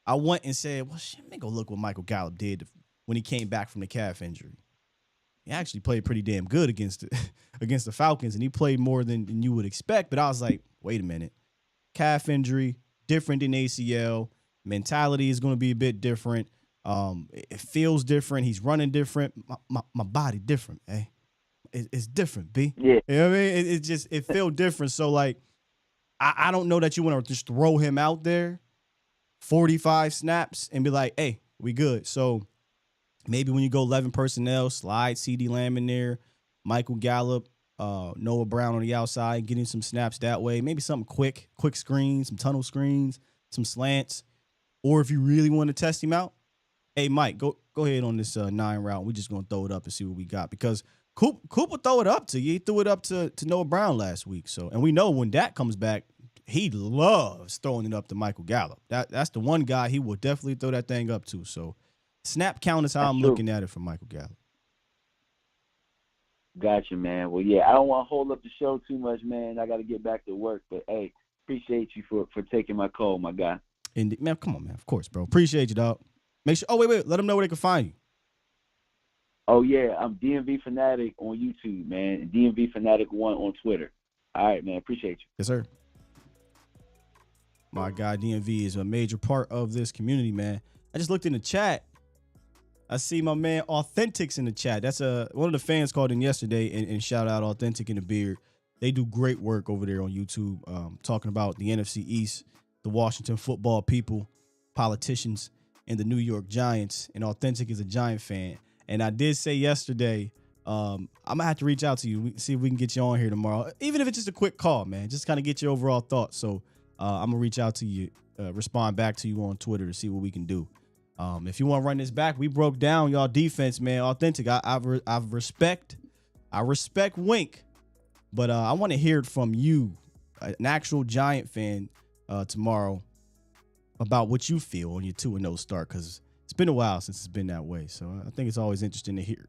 I went and said, well, shit, let me go look what Michael Gallup did when he came back from the calf injury. He actually played pretty damn good against the Falcons, and he played more than you would expect. But I was like, wait a minute. Calf injury, different than ACL. Mentality is going to be a bit different. It feels different. He's running different. My body different, eh? It's different, B.
Yeah.
You know what I mean? It feels different. So, like, I don't know that you want to just throw him out there 45 snaps and be like, hey, we good. So maybe when you go 11 personnel, slide CD Lamb in there, Michael Gallup, Noah Brown on the outside, getting some snaps that way. Maybe something quick screens, some tunnel screens, some slants. Or if you really want to test him out, hey, Mike, go ahead on this 9 route. We're just going to throw it up and see what we got. Because Coop will throw it up to you. He threw it up to Noah Brown last week. So, and we know when Dak comes back, he loves throwing it up to Michael Gallup. That's the one guy he will definitely throw that thing up to. So, snap count is how I'm looking at it for Michael Gallup.
Gotcha, man. Well, yeah, I don't want to hold up the show too much, man. I got to get back to work. But, hey, appreciate you for taking my call, my guy.
And, man, come on, man. Of course, bro. Appreciate you, dog. Make sure. Oh, wait. Let them know where they can find you.
Oh, yeah, I'm DMV Fanatic on YouTube, man, and DMV Fanatic 1 on Twitter. All right, man, appreciate you.
Yes, sir. My guy DMV is a major part of this community, man. I just looked in the chat. I see my man Authentics in the chat. That's one of the fans called in yesterday and shout out Authentic in the Beard. They do great work over there on YouTube, talking about the NFC East, the Washington football people, politicians, and the New York Giants. And Authentic is a Giant fan. And I did say yesterday, I'm going to have to reach out to you, see if we can get you on here tomorrow, even if it's just a quick call, man, just kind of get your overall thoughts. So I'm going to reach out to you, respond back to you on Twitter to see what we can do. If you want to run this back, we broke down y'all defense, man. Authentic. I respect Wink, but I want to hear it from you, an actual Giant fan, tomorrow about what you feel on your 2-0 start, because it's been a while since it's been that way. So I think it's always interesting to hear,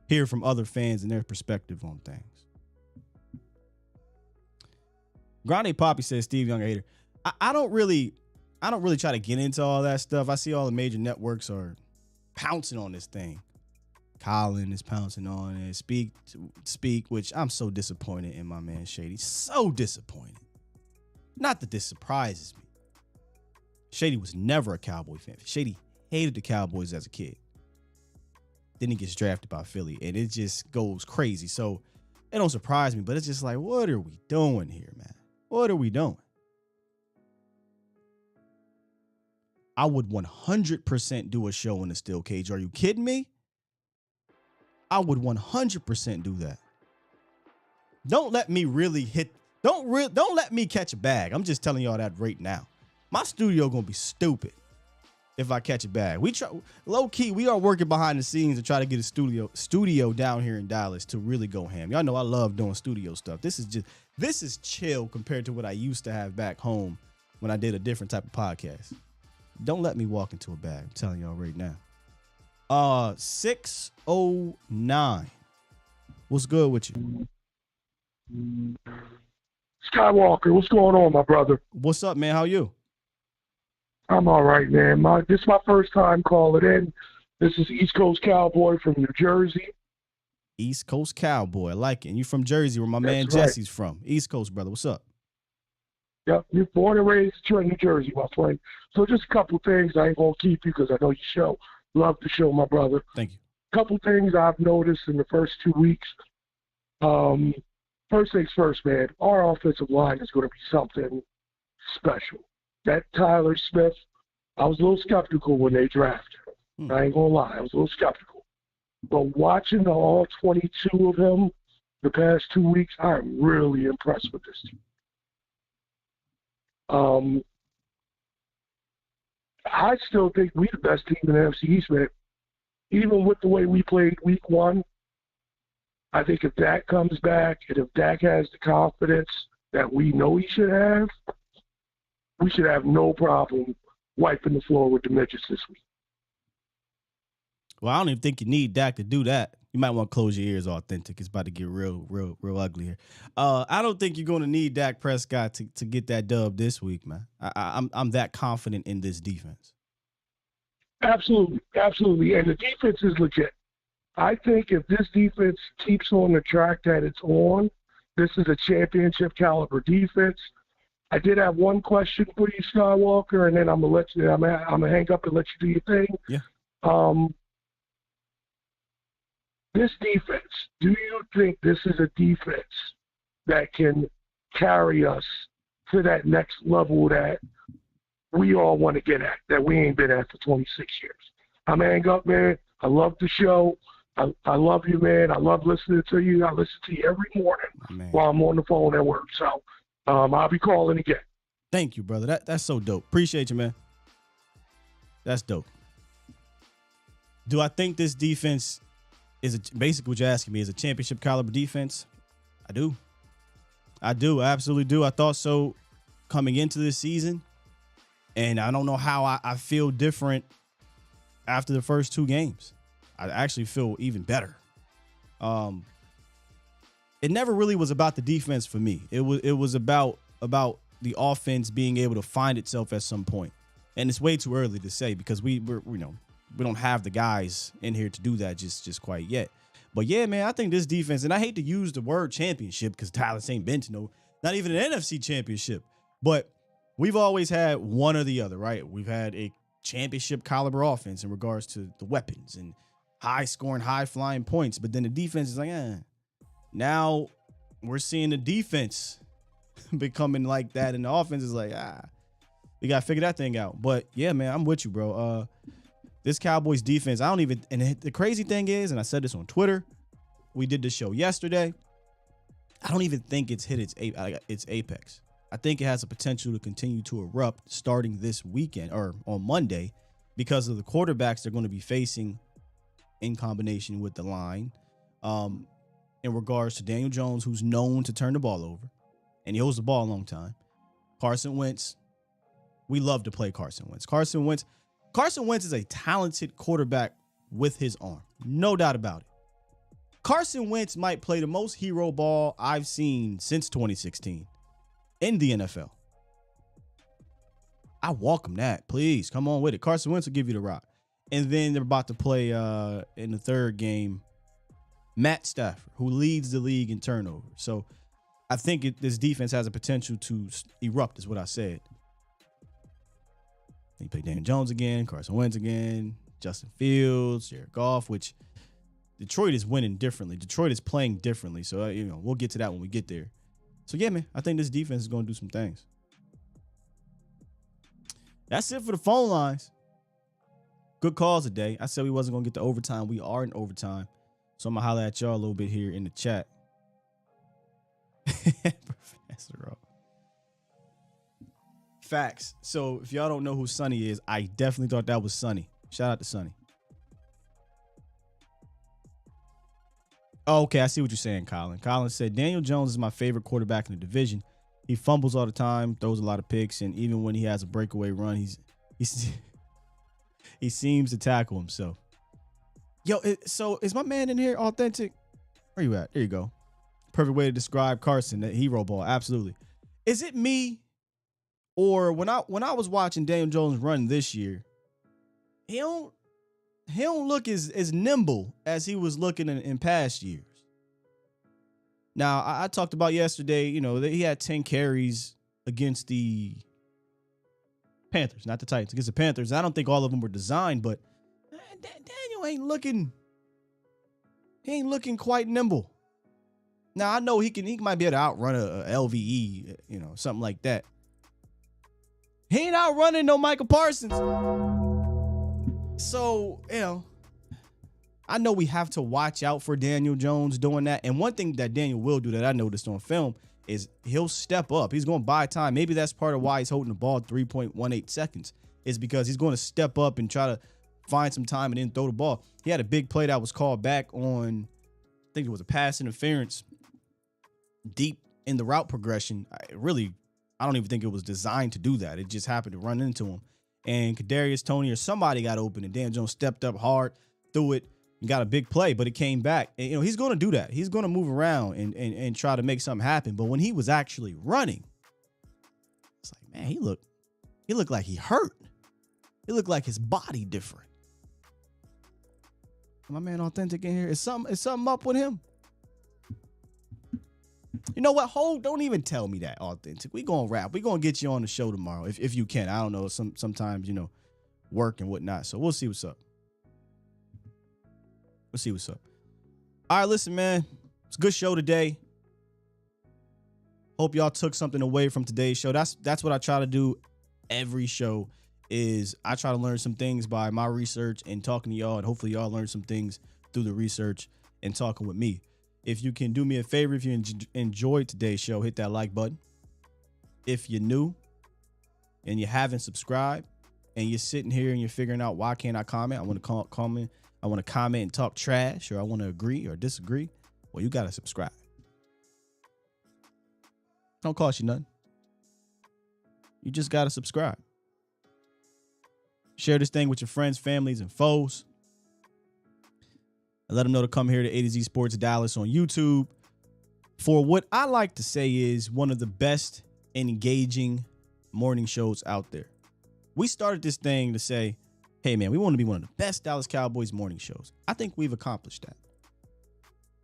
hear from other fans and their perspective on things. Grande Poppy says Steve Young a hater. I don't really try to get into all that stuff. I see all the major networks are pouncing on this thing. Colin is pouncing on it. Speak, which I'm so disappointed in my man Shady. So disappointed. Not that this surprises me. Shady was never a Cowboy fan. Shady hated the Cowboys as a kid. Then he gets drafted by Philly, and it just goes crazy. So it don't surprise me, but it's just like, what are we doing here, man? What are we doing? I would 100% do a show in the steel cage. Are you kidding me? I would 100% do that. Don't let me really hit. Don't let me catch a bag. I'm just telling y'all that right now. My studio gonna be stupid if I catch a bag. We try low key. We are working behind the scenes to try to get a studio down here in Dallas to really go ham. Y'all know I love doing studio stuff. This is chill compared to what I used to have back home when I did a different type of podcast. Don't let me walk into a bag. I'm telling y'all right now. 609. What's good with you?
Skywalker, what's going on, my brother?
What's up, man? How you?
I'm all right, man. This is my first time calling in. This is East Coast Cowboy from New Jersey.
East Coast Cowboy. I like it. And you from Jersey, where my man Jesse's from. East Coast, brother. What's up?
Yep, you're born and raised in New Jersey, my friend. So just a couple things. I ain't going to keep you because I know you love the show, my brother.
Thank you.
Couple things I've noticed in the first 2 weeks. First things first, man. Our offensive line is going to be something special. That Tyler Smith, I was a little skeptical when they drafted him. I ain't going to lie. I was a little skeptical. But watching all 22 of them the past 2 weeks, I'm really impressed with this team. I still think we're the best team in the NFC East, man. Even with the way we played week one, I think if Dak comes back and if Dak has the confidence that we know he should have, we should have no problem wiping the floor with the midgets this week.
Well, I don't even think you need Dak to do that. You might want to close your ears, Authentic. It's about to get real ugly here. I don't think you're going to need Dak Prescott to get that dub this week, man. I'm that confident in this defense.
Absolutely. And the defense is legit. I think if this defense keeps on the track that it's on, this is a championship caliber defense. I did have one question for you, Skywalker, and then I'm gonna hang up and let you do your thing.
Yeah.
This defense, do you think this is a defense that can carry us to that next level that we all want to get at, that we ain't been at for 26 years? I'm hang up, man. I love the show. I love you, man. I love listening to you. I listen to you every morning while I'm on the phone at work. So I'll be calling again.
Thank you, brother. That's so dope. Appreciate you, man. That's dope. Do I think this defense is basically what you're asking me is a championship caliber defense? I do. I absolutely do. I thought so coming into this season, and I don't know how I feel different after the first two games. I actually feel even better. It never really was about the defense for me. It was about the offense being able to find itself at some point. And it's way too early to say because we don't have the guys in here to do that just quite yet. But yeah, man, I think this defense, and I hate to use the word championship because Dallas ain't been to not even an NFC championship, but we've always had one or the other, right? We've had a championship caliber offense in regards to the weapons and high scoring, high flying points. But then the defense is like, now we're seeing the defense becoming like that. And the offense is like, we got to figure that thing out. But yeah, man, I'm with you, bro. This Cowboys defense, and the crazy thing is, and I said this on Twitter, we did the show yesterday. I don't even think it's hit its apex. I think it has the potential to continue to erupt starting this weekend or on Monday because of the quarterbacks they're going to be facing in combination with the line. In regards to Daniel Jones, who's known to turn the ball over, and he holds the ball a long time. Carson Wentz, we love to play Carson Wentz. Carson Wentz, Carson Wentz is a talented quarterback with his arm. No doubt about it. Carson Wentz might play the most hero ball I've seen since 2016 in the NFL. I welcome that. Please, come on with it. Carson Wentz will give you the rock. And then they're about to play in the third game, Matt Stafford, who leads the league in turnovers. So I think this defense has a potential to erupt, is what I said. They play Daniel Jones again, Carson Wentz again, Justin Fields, Jared Goff, which Detroit is winning differently. Detroit is playing differently. So, we'll get to that when we get there. So, yeah, man, I think this defense is going to do some things. That's it for the phone lines. Good calls today. I said we wasn't going to get to overtime. We are in overtime. So I'm going to holler at y'all a little bit here in the chat. Professor Rowe. Facts. So if y'all don't know who Sonny is, I definitely thought that was Sonny. Shout out to Sonny. Oh, okay, I see what you're saying, Colin. Colin said, Daniel Jones is my favorite quarterback in the division. He fumbles all the time, throws a lot of picks, and even when he has a breakaway run, he seems to tackle himself. Yo, so is my man in here authentic? Where you at? There you go. Perfect way to describe Carson, that hero ball. Absolutely. Is it me, or when I was watching Daniel Jones run this year, he don't look as nimble as he was looking in past years. Now, I talked about yesterday, that he had 10 carries against the Panthers, not the Titans, against the Panthers. I don't think all of them were designed, but Daniel ain't looking quite nimble. Now, I know he might be able to outrun a LVE, something like that. He ain't outrunning no Michael Parsons. So, I know we have to watch out for Daniel Jones doing that. And one thing that Daniel will do that I noticed on film is he'll step up. He's going to buy time. Maybe that's part of why he's holding the ball 3.18 seconds, is because he's going to step up and try to find some time and then throw the ball. He had a big play that was called back on, I think it was a pass interference deep in the route progression. I don't even think it was designed to do that. It just happened to run into him. And Kadarius Toney or somebody got open, and Dan Jones stepped up hard, threw it, and got a big play, but it came back. And, he's going to do that. He's going to move around and try to make something happen. But when he was actually running, it's like, man, he looked like he hurt. He looked like his body different. My man authentic in here. Is something up with him? You know what? Don't even tell me that, authentic. We gonna rap. We gonna get you on the show tomorrow if you can. I don't know. Sometimes work and whatnot. So we'll see what's up. All right, listen, man. It's a good show today. Hope y'all took something away from today's show. That's what I try to do every show. Is I try to learn some things by my research and talking to y'all, and hopefully y'all learn some things through the research and talking with me. If you can do me a favor, if you enjoyed today's show, hit that like button. If you're new and you haven't subscribed and you're sitting here and you're figuring out why can't I comment, I want to comment and talk trash, or I want to agree or disagree, well, you got to subscribe. Don't cost you nothing. You just got to subscribe. Share this thing with your friends, families, and foes. And let them know to come here to A to Z Sports Dallas on YouTube for what I like to say is one of the best engaging morning shows out there. We started this thing to say, hey, man, we want to be one of the best Dallas Cowboys morning shows. I think we've accomplished that.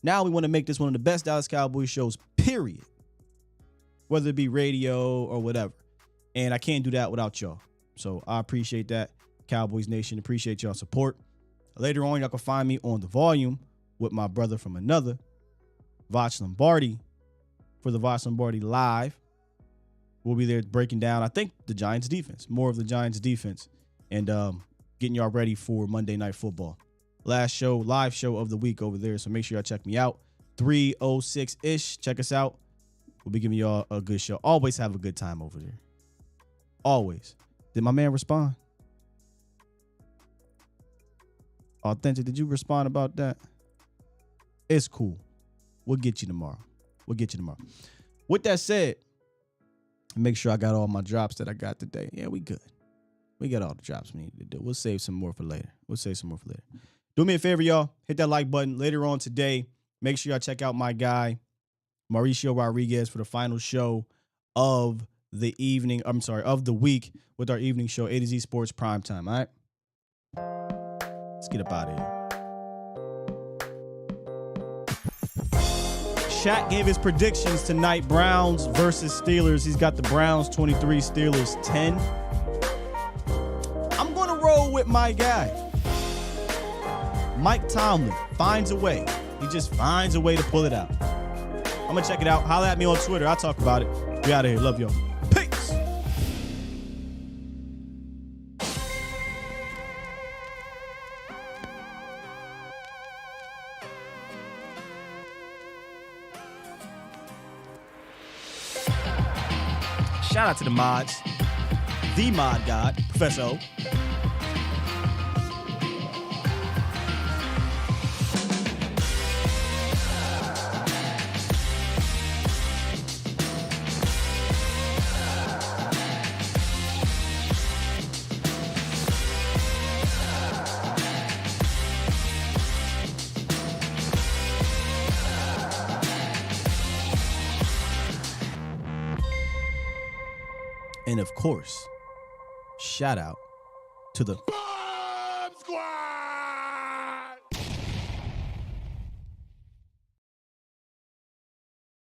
Now we want to make this one of the best Dallas Cowboys shows, period. Whether it be radio or whatever. And I can't do that without y'all. So I appreciate that. Cowboys Nation, appreciate y'all support. Later on, y'all can find me on The Volume with my brother from another, Voch Lombardi, for the Voch Lombardi Live. We'll be there breaking down, I think, the Giants defense, more of the Giants defense, and getting y'all ready for Monday Night Football. Last show, live show of the week over there, so make sure y'all check me out. 3:06-ish, check us out. We'll be giving y'all a good show. Always have a good time over there. Always. Did my man respond? Authentic, did you respond about that? It's cool. We'll get you tomorrow. With that said, make sure I got all my drops that I got today. Yeah, we good. We got all the drops we need to do. We'll save some more for later. Do me a favor, y'all. Hit that like button. Later on today, make sure y'all check out my guy, Mauricio Rodriguez, for the final show of the week with our evening show, A to Z Sports Primetime. All right? Let's get up out of here. Shaq gave his predictions tonight. Browns versus Steelers. He's got the Browns 23, Steelers 10. I'm going to roll with my guy. Mike Tomlin finds a way. He just finds a way to pull it out. I'm going to check it out. Holla at me on Twitter. I'll talk about it. We out of here. Love y'all. Peace. Shout out to the mods. The mod god, Professor O. And of course, shout out to the